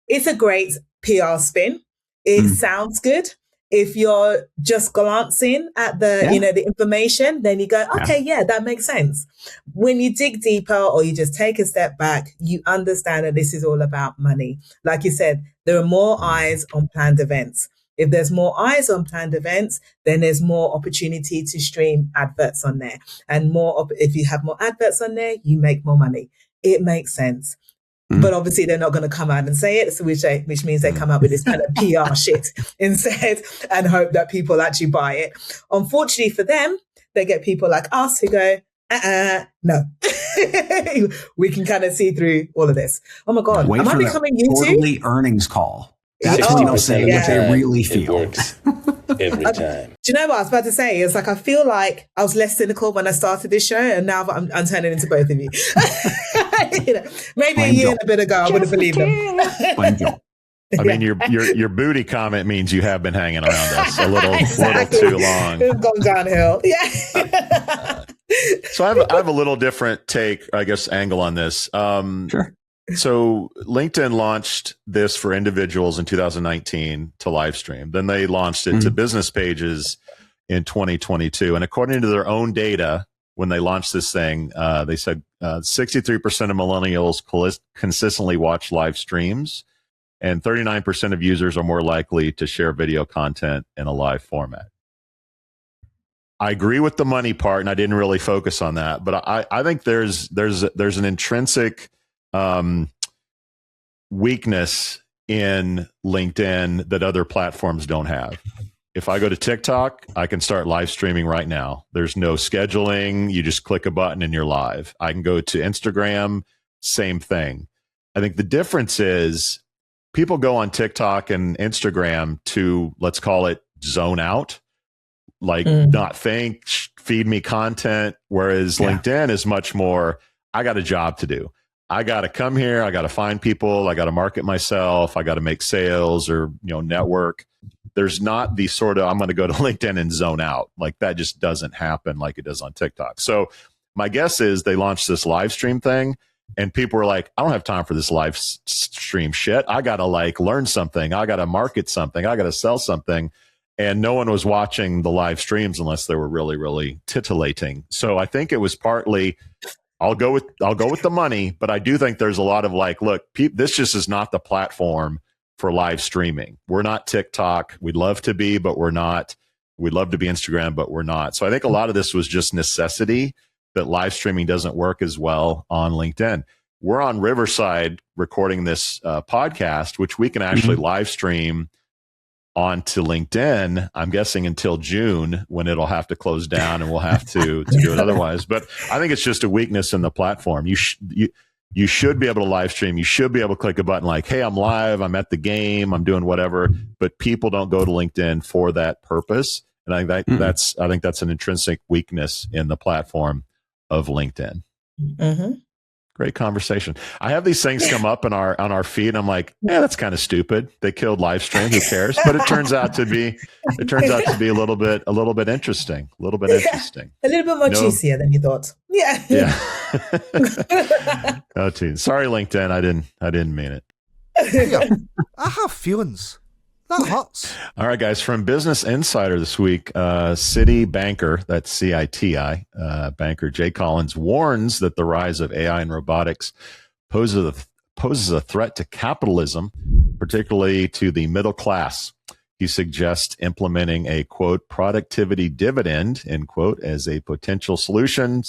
it's a great PR spin. It sounds good. If you're just glancing at the, you know, the information, then you go, okay, yeah, that makes sense. When you dig deeper or you just take a step back, you understand that this is all about money. Like you said, there are more eyes on planned events. If there's more eyes on planned events, then there's more opportunity to stream adverts on there. And if you have more adverts on there, you make more money. It makes sense. But obviously they're not going to come out and say it, so which means they come up with this kind of PR shit instead and hope that people actually buy it. Unfortunately for them, they get people like us who go, no. We can kind of see through all of this. Oh my God, am I becoming YouTube? Quarterly earnings call. That's when they'll say what they really feel. It works every time. Do you know what I was about to say? It's like I feel like I was less cynical when I started this show, and now I'm turning into both of you. You know, maybe a year and a bit ago, I would have believed them. I mean, your booty comment means you have been hanging around us a little too long. It's gone downhill. Yeah. So I have a little different take, I guess, angle on this. Sure. So LinkedIn launched this for individuals in 2019 to live stream. Then they launched it to business pages in 2022. And according to their own data, when they launched this thing, they said 63% of millennials consistently watch live streams, and 39% of users are more likely to share video content in a live format. I agree with the money part, and I didn't really focus on that, but I think there's an intrinsic weakness in LinkedIn that other platforms don't have. If I go to TikTok, I can start live streaming right now. There's no scheduling. You just click a button and you're live. I can go to Instagram, same thing. I think the difference is people go on TikTok and Instagram to, let's call it, zone out, like not think, feed me content. Whereas LinkedIn is much more, I got a job to do. I got to come here. I got to find people. I got to market myself. I got to make sales or, network. There's not the sort of, I'm going to go to LinkedIn and zone out. Like that just doesn't happen like it does on TikTok. So my guess is they launched this live stream thing and people were like, I don't have time for this live stream shit. I got to learn something. I got to market something. I got to sell something. And no one was watching the live streams unless they were really, really titillating. So I think it was partly, I'll go with the money, but I do think there's a lot of look, this just is not the platform for live streaming. We're not TikTok. We'd love to be, but we're not. We'd love to be Instagram, but we're not. So I think a lot of this was just necessity that live streaming doesn't work as well on LinkedIn. We're on Riverside recording this podcast, which we can actually live stream onto LinkedIn, I'm guessing until June, when it'll have to close down and we'll have to do it otherwise. But I think it's just a weakness in the platform. You should be able to live stream. You should be able to click a button like, hey, I'm live, I'm at the game, I'm doing whatever. But people don't go to LinkedIn for that purpose. And I think that's an intrinsic weakness in the platform of LinkedIn. Mm-hmm. Great conversation. I have these things come up on our feed. And I'm like, yeah, that's kind of stupid. They killed live stream. Who cares? But it turns out to be a little bit interesting. A little bit interesting. A little bit more juicier than you thought. Yeah. Yeah. Oh, geez. Sorry, LinkedIn. I didn't mean it. Yeah, I have feelings. That hurts. All right, guys. From Business Insider this week, Citi banker, that's CITI, banker Jay Collins warns that the rise of AI and robotics poses a threat to capitalism, particularly to the middle class. He suggests implementing a, quote, productivity dividend, end quote, as a potential solution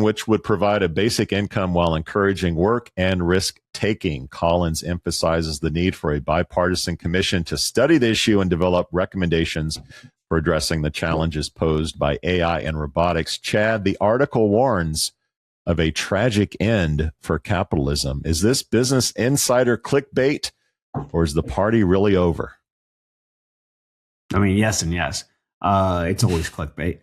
which would provide a basic income while encouraging work and risk taking. Collins emphasizes the need for a bipartisan commission to study the issue and develop recommendations for addressing the challenges posed by AI and robotics. Chad, the article warns of a tragic end for capitalism. Is this Business Insider clickbait, or is the party really over? I mean, yes and yes. It's always clickbait.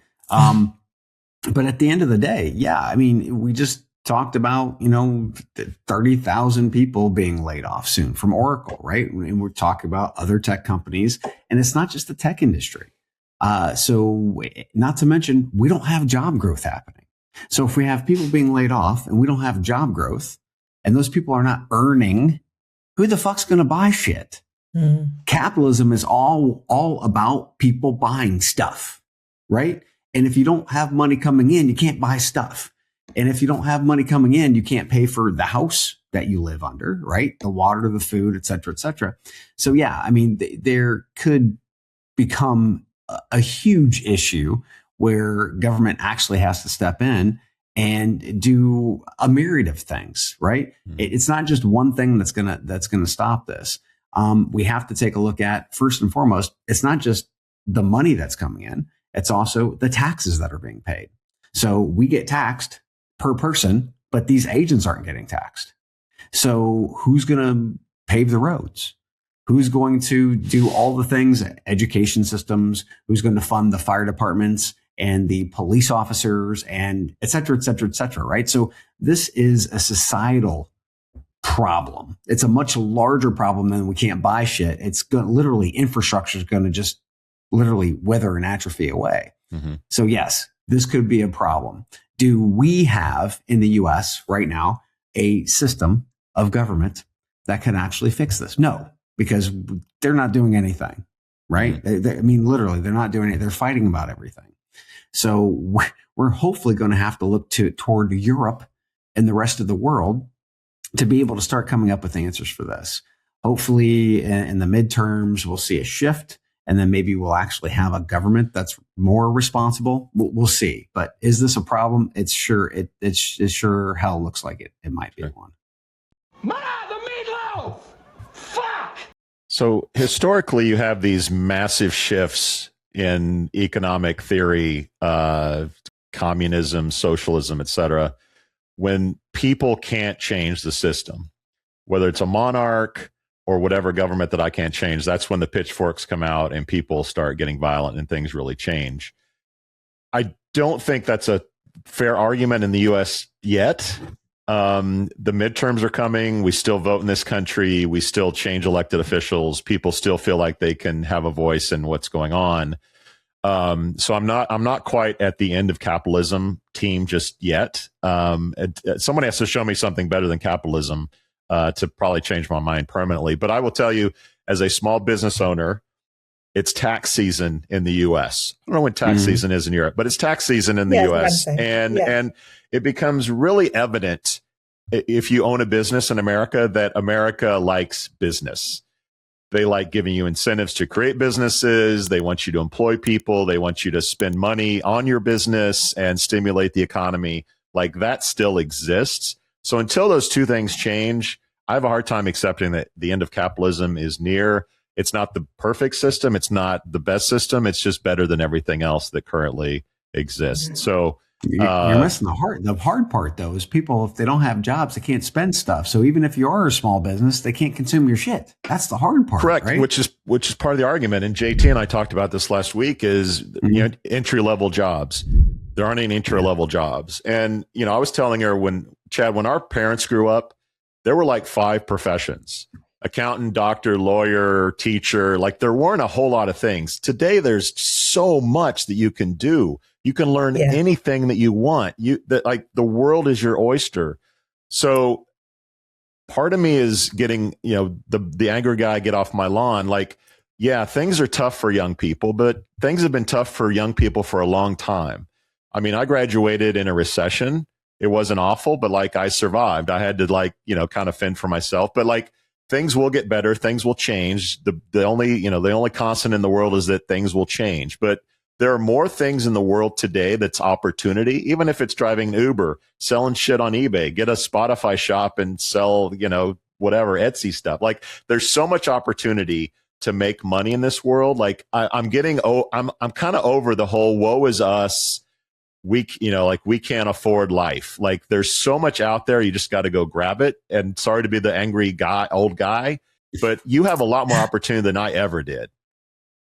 But at the end of the day, yeah, I mean, we just talked about, 30,000 people being laid off soon from Oracle, right? And we're talking about other tech companies, and it's not just the tech industry. So not to mention, we don't have job growth happening. So if we have people being laid off and we don't have job growth and those people are not earning, who the fuck's going to buy shit? Capitalism is all about people buying stuff, right? And if you don't have money coming in, you can't buy stuff. And if you don't have money coming in, you can't pay for the house that you live under, right? The water, the food, et cetera, et cetera. So yeah, I mean, there could become a huge issue where government actually has to step in and do a myriad of things, right? It's not just one thing that's gonna stop this. We have to take a look at, first and foremost, it's not just the money that's coming in. It's also the taxes that are being paid. So we get taxed per person, but these agents aren't getting taxed. So who's going to pave the roads? Who's going to do all the things, education systems? Who's going to fund the fire departments and the police officers and et cetera, et cetera, et cetera, right? So this is a societal problem. It's a much larger problem than we can't buy shit. It's literally infrastructure is going to just literally wither and atrophy away. So yes, this could be a problem. Do we have in the US right now a system of government that can actually fix this? No, because they're not doing anything, right? I mean, literally, they're not doing it. They're fighting about everything. So we're hopefully going to have to look toward Europe and the rest of the world to be able to start coming up with answers for this. Hopefully in the midterms, we'll see a shift. And then maybe we'll actually have a government that's more responsible. We'll see. But is this a problem? It's sure. It sure hell looks like it. It might be one. Mana, the meatloaf! Fuck! So historically, you have these massive shifts in economic theory, communism, socialism, etc., when people can't change the system, whether it's a monarch or whatever government that I can't change. That's when the pitchforks come out and people start getting violent and things really change. I don't think that's a fair argument in the US yet. The midterms are coming. We still vote in this country. We still change elected officials. People still feel like they can have a voice in what's going on. So I'm not quite at the end of capitalism team just yet. Someone has to show me something better than capitalism to probably change my mind permanently. But I will tell you, as a small business owner, it's tax season in the US. I don't know when tax season is in Europe, but it's tax season in the US. And it becomes really evident if you own a business in America, that America likes business. They like giving you incentives to create businesses. They want you to employ people. They want you to spend money on your business and stimulate the economy. Like that still exists. So until those two things change, I have a hard time accepting that the end of capitalism is near. It's not the perfect system. It's not the best system. It's just better than everything else that currently exists. So you're missing the hard part, though, is people, if they don't have jobs, they can't spend stuff. So even if you are a small business, they can't consume your shit. That's the hard part. Correct. Right? Which is part of the argument. And JT and I talked about this last week is, entry level jobs. There aren't any entry level jobs. And, I was telling her when our parents grew up, there were like 5 professions: accountant, doctor, lawyer, teacher. Like there weren't a whole lot of things. Today, there's so much that you can do. You can learn anything that you want. The world is your oyster. So part of me is getting, the angry guy, get off my lawn. Like, yeah, things are tough for young people, but things have been tough for young people for a long time. I mean, I graduated in a recession. It wasn't awful, but like I survived. I had to kind of fend for myself, but like things will get better. Things will change. The only constant in the world is that things will change, but there are more things in the world today that's opportunity, even if it's driving Uber, selling shit on eBay, get a Spotify shop and sell, whatever, Etsy stuff. Like there's so much opportunity to make money in this world. Like I'm kind of over the whole woe is us. We can't afford life. Like there's so much out there. You just got to go grab it. And sorry to be the angry old guy, but you have a lot more opportunity than I ever did.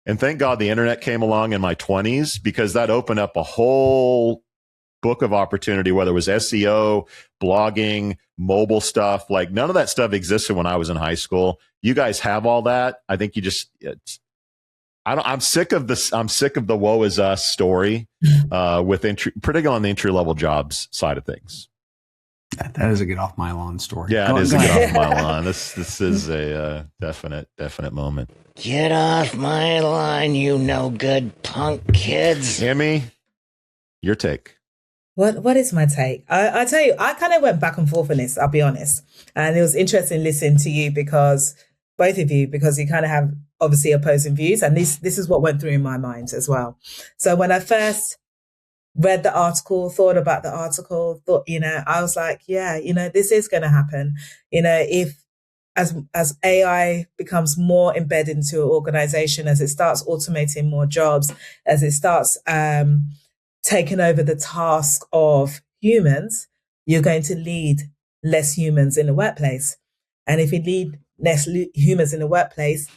And thank God the internet came along in my 20s, because that opened up a whole book of opportunity, whether it was SEO, blogging, mobile stuff. Like none of that stuff existed when I was in high school. You guys have all that. I think I'm sick of this. I'm sick of the woe is us story, particularly on the entry level jobs side of things. That is a get off my lawn story. Yeah, it is a get off my lawn. This is a definite moment. Get off my lawn, you no good punk kids. Emmy, your take. What is my take? I tell you, I kind of went back and forth on this, I'll be honest. And it was interesting listening to you, both of you, because you kind of have obviously opposing views. And this is what went through in my mind as well. So when I first read the article, thought about the article, I was like, this is going to happen. If as AI becomes more embedded into an organization, as it starts automating more jobs, as it starts taking over the task of humans, you're going to lead less humans in the workplace. And if you lead less humans in the workplace,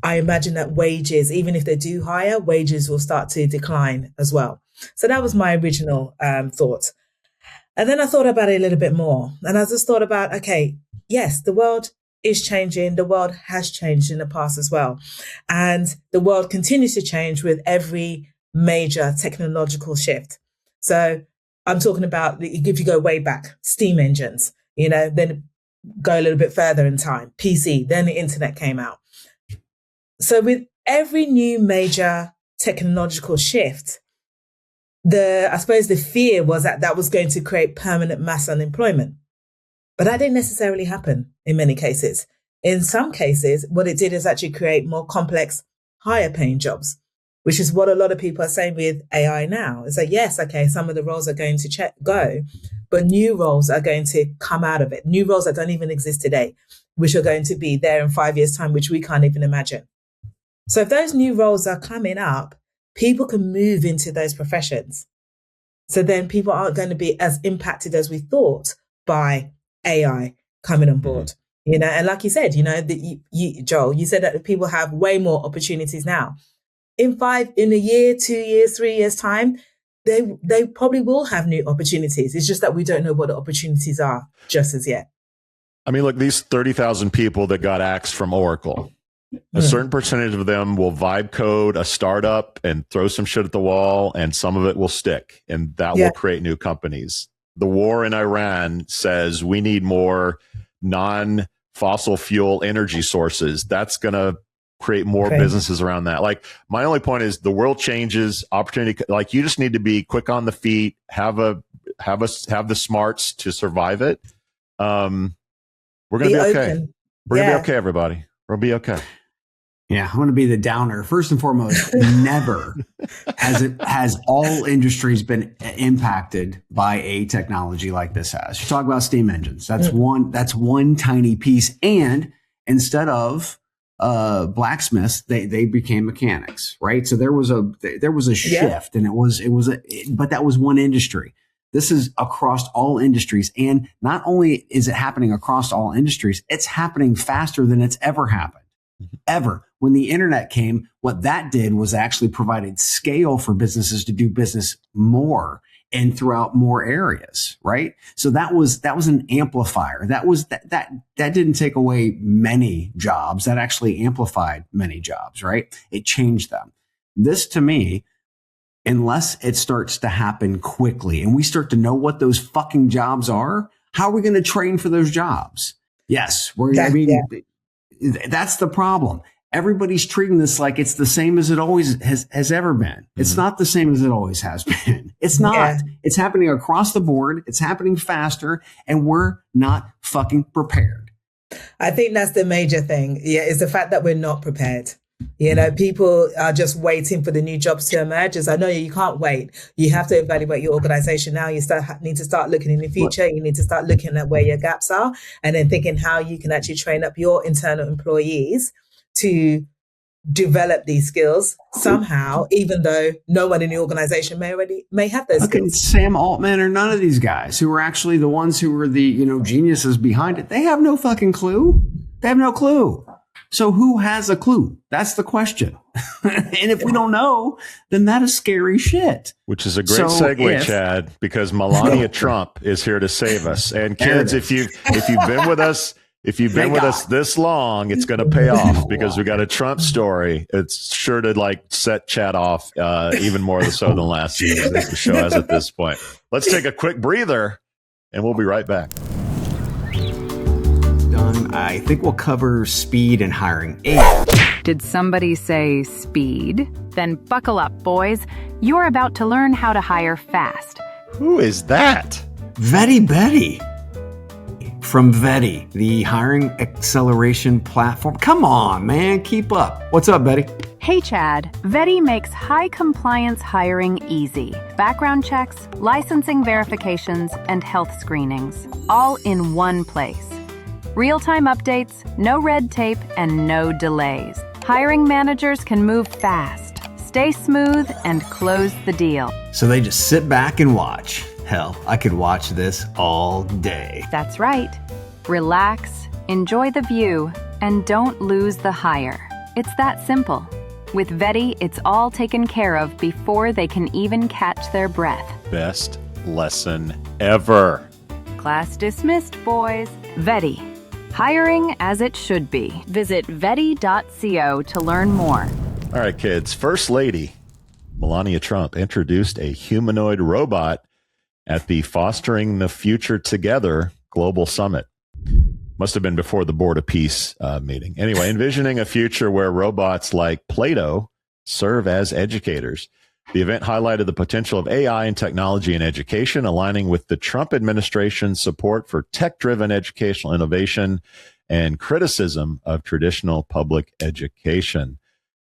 I imagine that wages, even if they do higher, wages will start to decline as well. So that was my original thought. And then I thought about it a little bit more. And I just thought about, okay, yes, the world is changing. The world has changed in the past as well. And the world continues to change with every major technological shift. So I'm talking about, if you go way back, steam engines, then go a little bit further in time, PC, then the internet came out. So with every new major technological shift, I suppose the fear was that was going to create permanent mass unemployment. But that didn't necessarily happen in many cases. In some cases, what it did is actually create more complex, higher paying jobs, which is what a lot of people are saying with AI now. It's like, yes, okay, some of the roles are going to go, but new roles are going to come out of it. New roles that don't even exist today, which are going to be there in 5 years' time, which we can't even imagine. So if those new roles are coming up, people can move into those professions. So then people aren't going to be as impacted as we thought by AI coming on board. And like you said, Joel, you said that people have way more opportunities now. In a year, 2 years, 3 years time, they probably will have new opportunities. It's just that we don't know what the opportunities are just as yet. I mean, look, these 30,000 people that got axed from Oracle, a certain percentage of them will vibe code a startup and throw some shit at the wall, and some of it will stick, and that will create new companies. The war in Iran says we need more non-fossil fuel energy sources. That's going to create more businesses around that. Like, my only point is the world changes, opportunity. Like, you just need to be quick on the feet, have the smarts to survive it. We're going to be okay. Open. We're going to be okay, everybody. We'll be okay. Yeah, I'm going to be the downer. First and foremost, never has all industries been impacted by a technology like this has. You talk about steam engines. That's one tiny piece. And instead of blacksmiths, they became mechanics, right? So there was a shift, and but that was one industry. This is across all industries. And not only is it happening across all industries, it's happening faster than it's ever happened. Ever. When the internet came, what that did was actually provided scale for businesses to do business more and throughout more areas, right? So that was an amplifier. That didn't take away many jobs. That actually amplified many jobs, right? It changed them. This, to me, unless it starts to happen quickly and we start to know what those fucking jobs are, how are we going to train for those jobs? Yes, that's the problem. Everybody's treating this like it's the same as it always has ever been. It's not the same as it always has been. It's not. Yeah. It's happening across the board. It's happening faster, and we're not fucking prepared. I think that's the major thing. Yeah, is the fact that we're not prepared. You know, people are just waiting for the new jobs to emerge. As I know you can't wait. You have to evaluate your organization now. You need to start looking in the future. You need to start looking at where your gaps are and then thinking how you can actually train up your internal employees to develop these skills somehow, even though no one in the organization may have those skills. Sam Altman or none of these guys who are actually the ones who were the, geniuses behind it. They have no fucking clue. They have no clue. So who has a clue? That's the question. And if we don't know, then that is scary shit. Which is a great segue, Chad, because Melania Trump is here to save us. And kids, if you've been with us, this long, it's going to pay off because we got a Trump story. It's sure to set Chad off even more so than last season. The show has at this point. Let's take a quick breather, and we'll be right back. I think we'll cover speed and hiring. Did somebody say speed? Then buckle up, boys. You're about to learn how to hire fast. Who is that? Vetty Betty. From Vetty, the hiring acceleration platform. Come on, man. Keep up. What's up, Betty? Hey, Chad. Vetty makes high compliance hiring easy. Background checks, licensing verifications, and health screenings. All in one place. Real-time updates, no red tape, and no delays. Hiring managers can move fast, stay smooth, and close the deal. So they just sit back and watch. Hell, I could watch this all day. That's right. Relax, enjoy the view, and don't lose the hire. It's that simple. With Vetty, it's all taken care of before they can even catch their breath. Best lesson ever. Class dismissed, boys. Vetty. Hiring as it should be. Visit vetty.co to learn more. All right, kids. First Lady Melania Trump introduced a humanoid robot at the Fostering the Future Together Global Summit. Must have been before the Board of Peace meeting. Anyway, envisioning a future where robots like Plato serve as educators. The event highlighted the potential of AI and technology in education, aligning with the Trump administration's support for tech-driven educational innovation and criticism of traditional public education.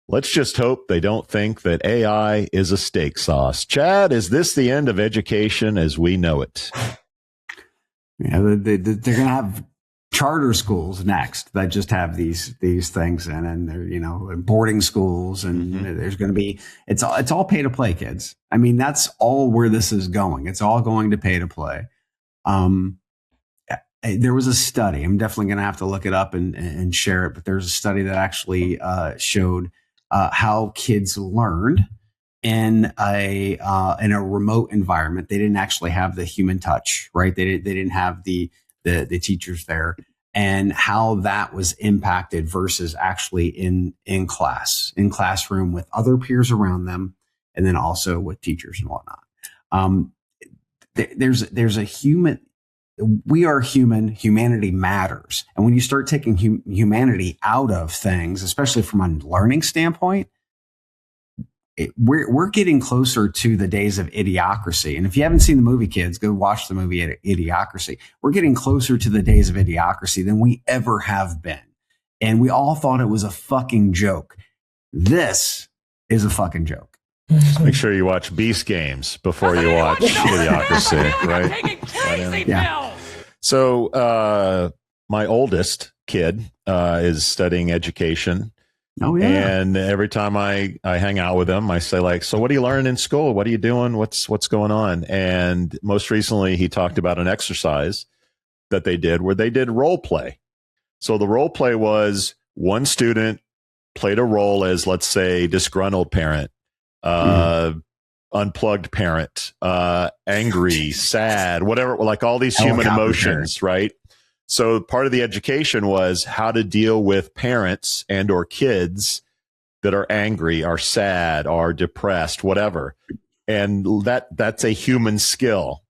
Let's just hope they don't think that AI is a steak sauce. Chad, is this the end of education as we know it? Yeah, they're going to have charter schools next that just have these things in, and they're boarding schools, and there's going to be it's all pay to play, kids. I mean, that's all where this is going. It's all going to pay to play. There was a study. I'm definitely going to have to look it up and share it, but there's a study that actually showed how kids learned in a remote environment. They didn't actually have the human touch, right? They didn't have the teachers there, and how that was impacted versus actually in classroom with other peers around them, and then also with teachers and whatnot. There's a human. We are human. Humanity matters. And when you start taking humanity out of things, especially from a learning standpoint, we're getting closer to the days of Idiocracy. And if you haven't seen the movie, kids, go watch the movie Idiocracy. We're getting closer to the days of Idiocracy than we ever have been. And we all thought it was a fucking joke. This is a fucking joke. Make sure you watch Beast Games before you watch Idiocracy, right? Yeah. So my oldest kid is studying education. Oh, yeah. And every time I hang out with him, I say, like, so what do you learn in school? What are you doing? What's going on? And most recently, he talked about an exercise that they did where they did role play. So the role play was one student played a role as, let's say, disgruntled parent, unplugged parent, angry, sad, whatever, like all these human emotions, right? So part of the education was how to deal with parents and or kids that are angry, are sad, are depressed, whatever. And that's a human skill.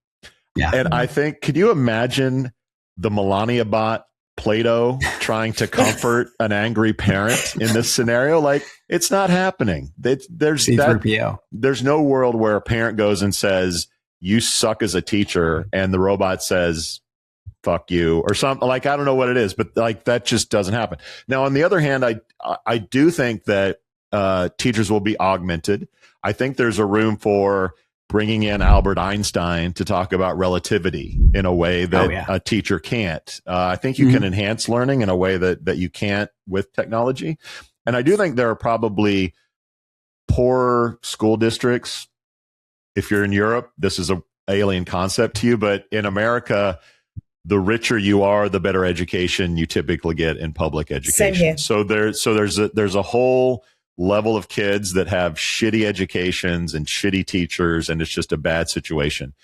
Yeah. And I think, could you imagine the Melania bot Plato trying to comfort an angry parent in this scenario? Like, it's not happening. There's no world where a parent goes and says, you suck as a teacher, and the robot says, fuck you, or something. Like, I don't know what it is, but like, that just doesn't happen. Now, on the other hand, I do think that teachers will be augmented. I think there's a room for bringing in Albert Einstein to talk about relativity in a way that a teacher can't. I think you can enhance learning in a way that you can't with technology. And I do think there are probably poor school districts. If you're in Europe, this is an alien concept to you, but in America, the richer you are, the better education you typically get in public education. Same here. So there's a whole level of kids that have shitty educations and shitty teachers, and it's just a bad situation.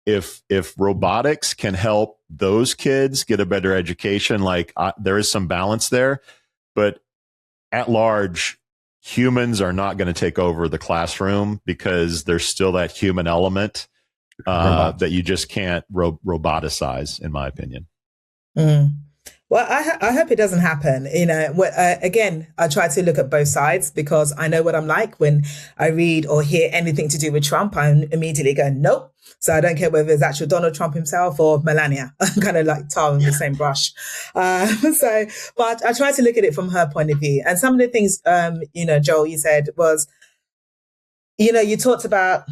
If robotics can help those kids get a better education, there is some balance there, but at large, humans are not going to take over the classroom because there's still that human element that you just can't roboticize, in my opinion. Well, I hope it doesn't happen. Again, I try to look at both sides because I know what I'm like when I read or hear anything to do with Trump. I immediately go, nope. So I don't care whether it's actual Donald Trump himself or Melania. I'm kind of like tar in the same brush. But I try to look at it from her point of view. And some of the things, Joel, you said was, you talked about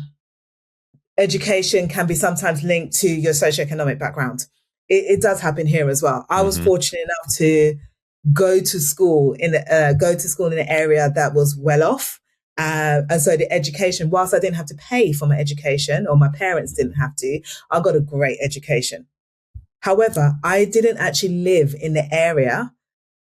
education can be sometimes linked to your socioeconomic background. It does happen here as well. I was fortunate enough to go to school in an area that was well off. And so the education, whilst I didn't have to pay for my education, or my parents didn't have to, I got a great education. However, I didn't actually live in the area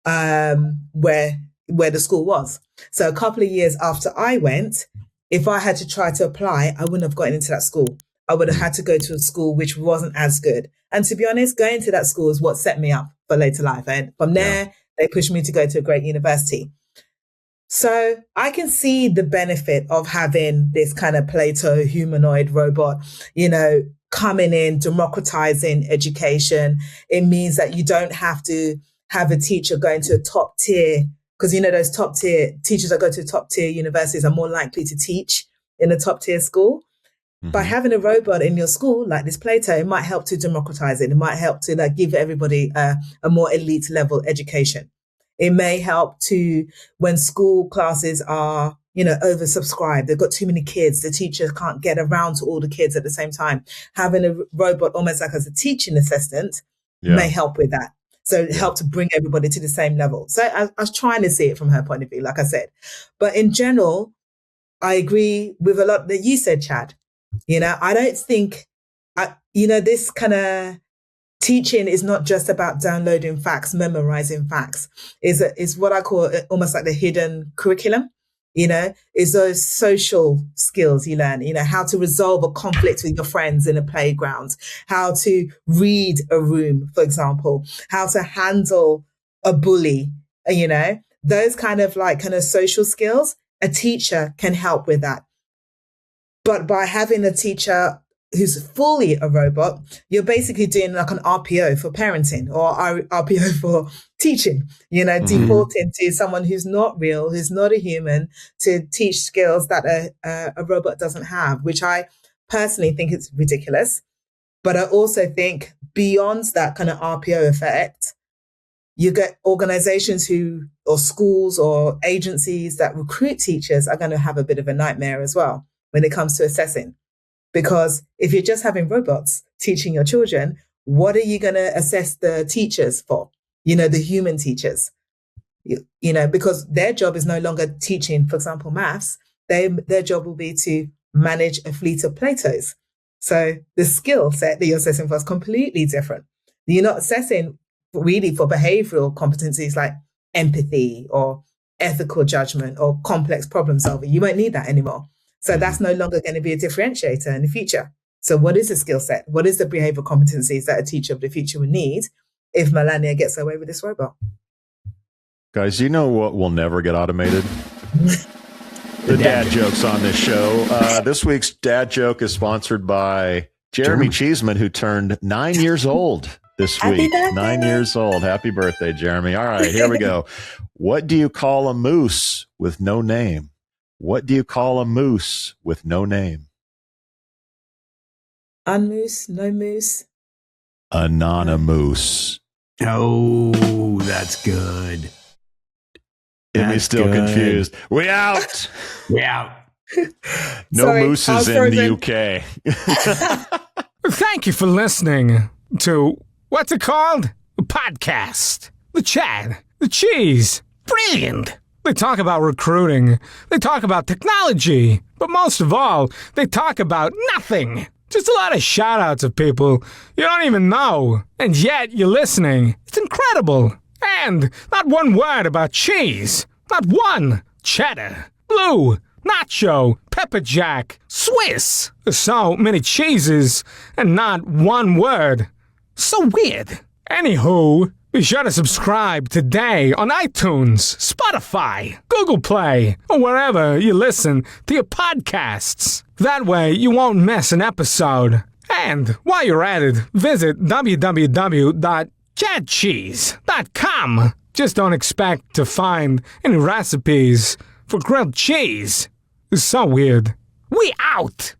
where the school was. So a couple of years after I went, if I had to try to apply, I wouldn't have gotten into that school. I would have had to go to a school which wasn't as good. And to be honest, going to that school is what set me up for later life. And from there, they pushed me to go to a great university. So I can see the benefit of having this kind of Plato humanoid robot, coming in, democratizing education. It means that you don't have to have a teacher going to a top tier, because, those top tier teachers that go to top tier universities are more likely to teach in a top tier school. By having a robot in your school like this Plato, it might help to democratize it. It might help to give everybody a more elite level education. It may help to, when school classes are, oversubscribed, they've got too many kids, the teacher can't get around to all the kids at the same time. Having a robot almost like as a teaching assistant may help with that. So it helped to bring everybody to the same level. So I was trying to see it from her point of view, like I said. But in general, I agree with a lot that you said, Chad. I don't think, this kind of teaching is not just about downloading facts, memorizing facts. Is what I call almost like the hidden curriculum. Is those social skills you learn, how to resolve a conflict with your friends in a playground, how to read a room, for example, how to handle a bully, those kind of social skills. A teacher can help with that. But by having a teacher who's fully a robot, you're basically doing like an RPO for parenting or RPO for teaching, defaulting to someone who's not real, who's not a human, to teach skills that a robot doesn't have, which I personally think is ridiculous. But I also think beyond that kind of RPO effect, you get organizations or schools or agencies that recruit teachers are going to have a bit of a nightmare as well when it comes to assessing. Because if you're just having robots teaching your children, what are you going to assess the teachers for? The human teachers, because their job is no longer teaching, for example, maths. Their job will be to manage a fleet of Platos. So the skill set that you're assessing for is completely different. You're not assessing really for behavioral competencies like empathy or ethical judgment or complex problem solving. You won't need that anymore. So that's no longer going to be a differentiator in the future. So what is the skill set? What is the behavioral competencies that a teacher of the future will need if Melania gets away with this robot? Guys, you know what will never get automated? The dad jokes on this show. This week's dad joke is sponsored by Jeremy Cheeseman, who turned 9 years old this week. 9 years old. Happy birthday, Jeremy. All right, here we go. What do you call a moose with no name? What do you call a moose with no name? Unmoose, no moose. Anonymous. Oh, that's good. Emmy's still confused. We out. We out. No Sorry, mooses in the UK. Thank you for listening to, what's it called? A podcast. The Chad. The Cheese. Brilliant. They talk about recruiting. They talk about technology. But most of all, they talk about nothing. Just a lot of shout-outs of people you don't even know. And yet you're listening. It's incredible. And not one word about cheese. Not one. Cheddar. Blue. Nacho. Pepper Jack. Swiss. So many cheeses and not one word. So weird. Anywho, be sure to subscribe today on iTunes, Spotify, Google Play, or wherever you listen to your podcasts. That way you won't miss an episode. And while you're at it, visit www.chatcheese.com. Just don't expect to find any recipes for grilled cheese. It's so weird. We out!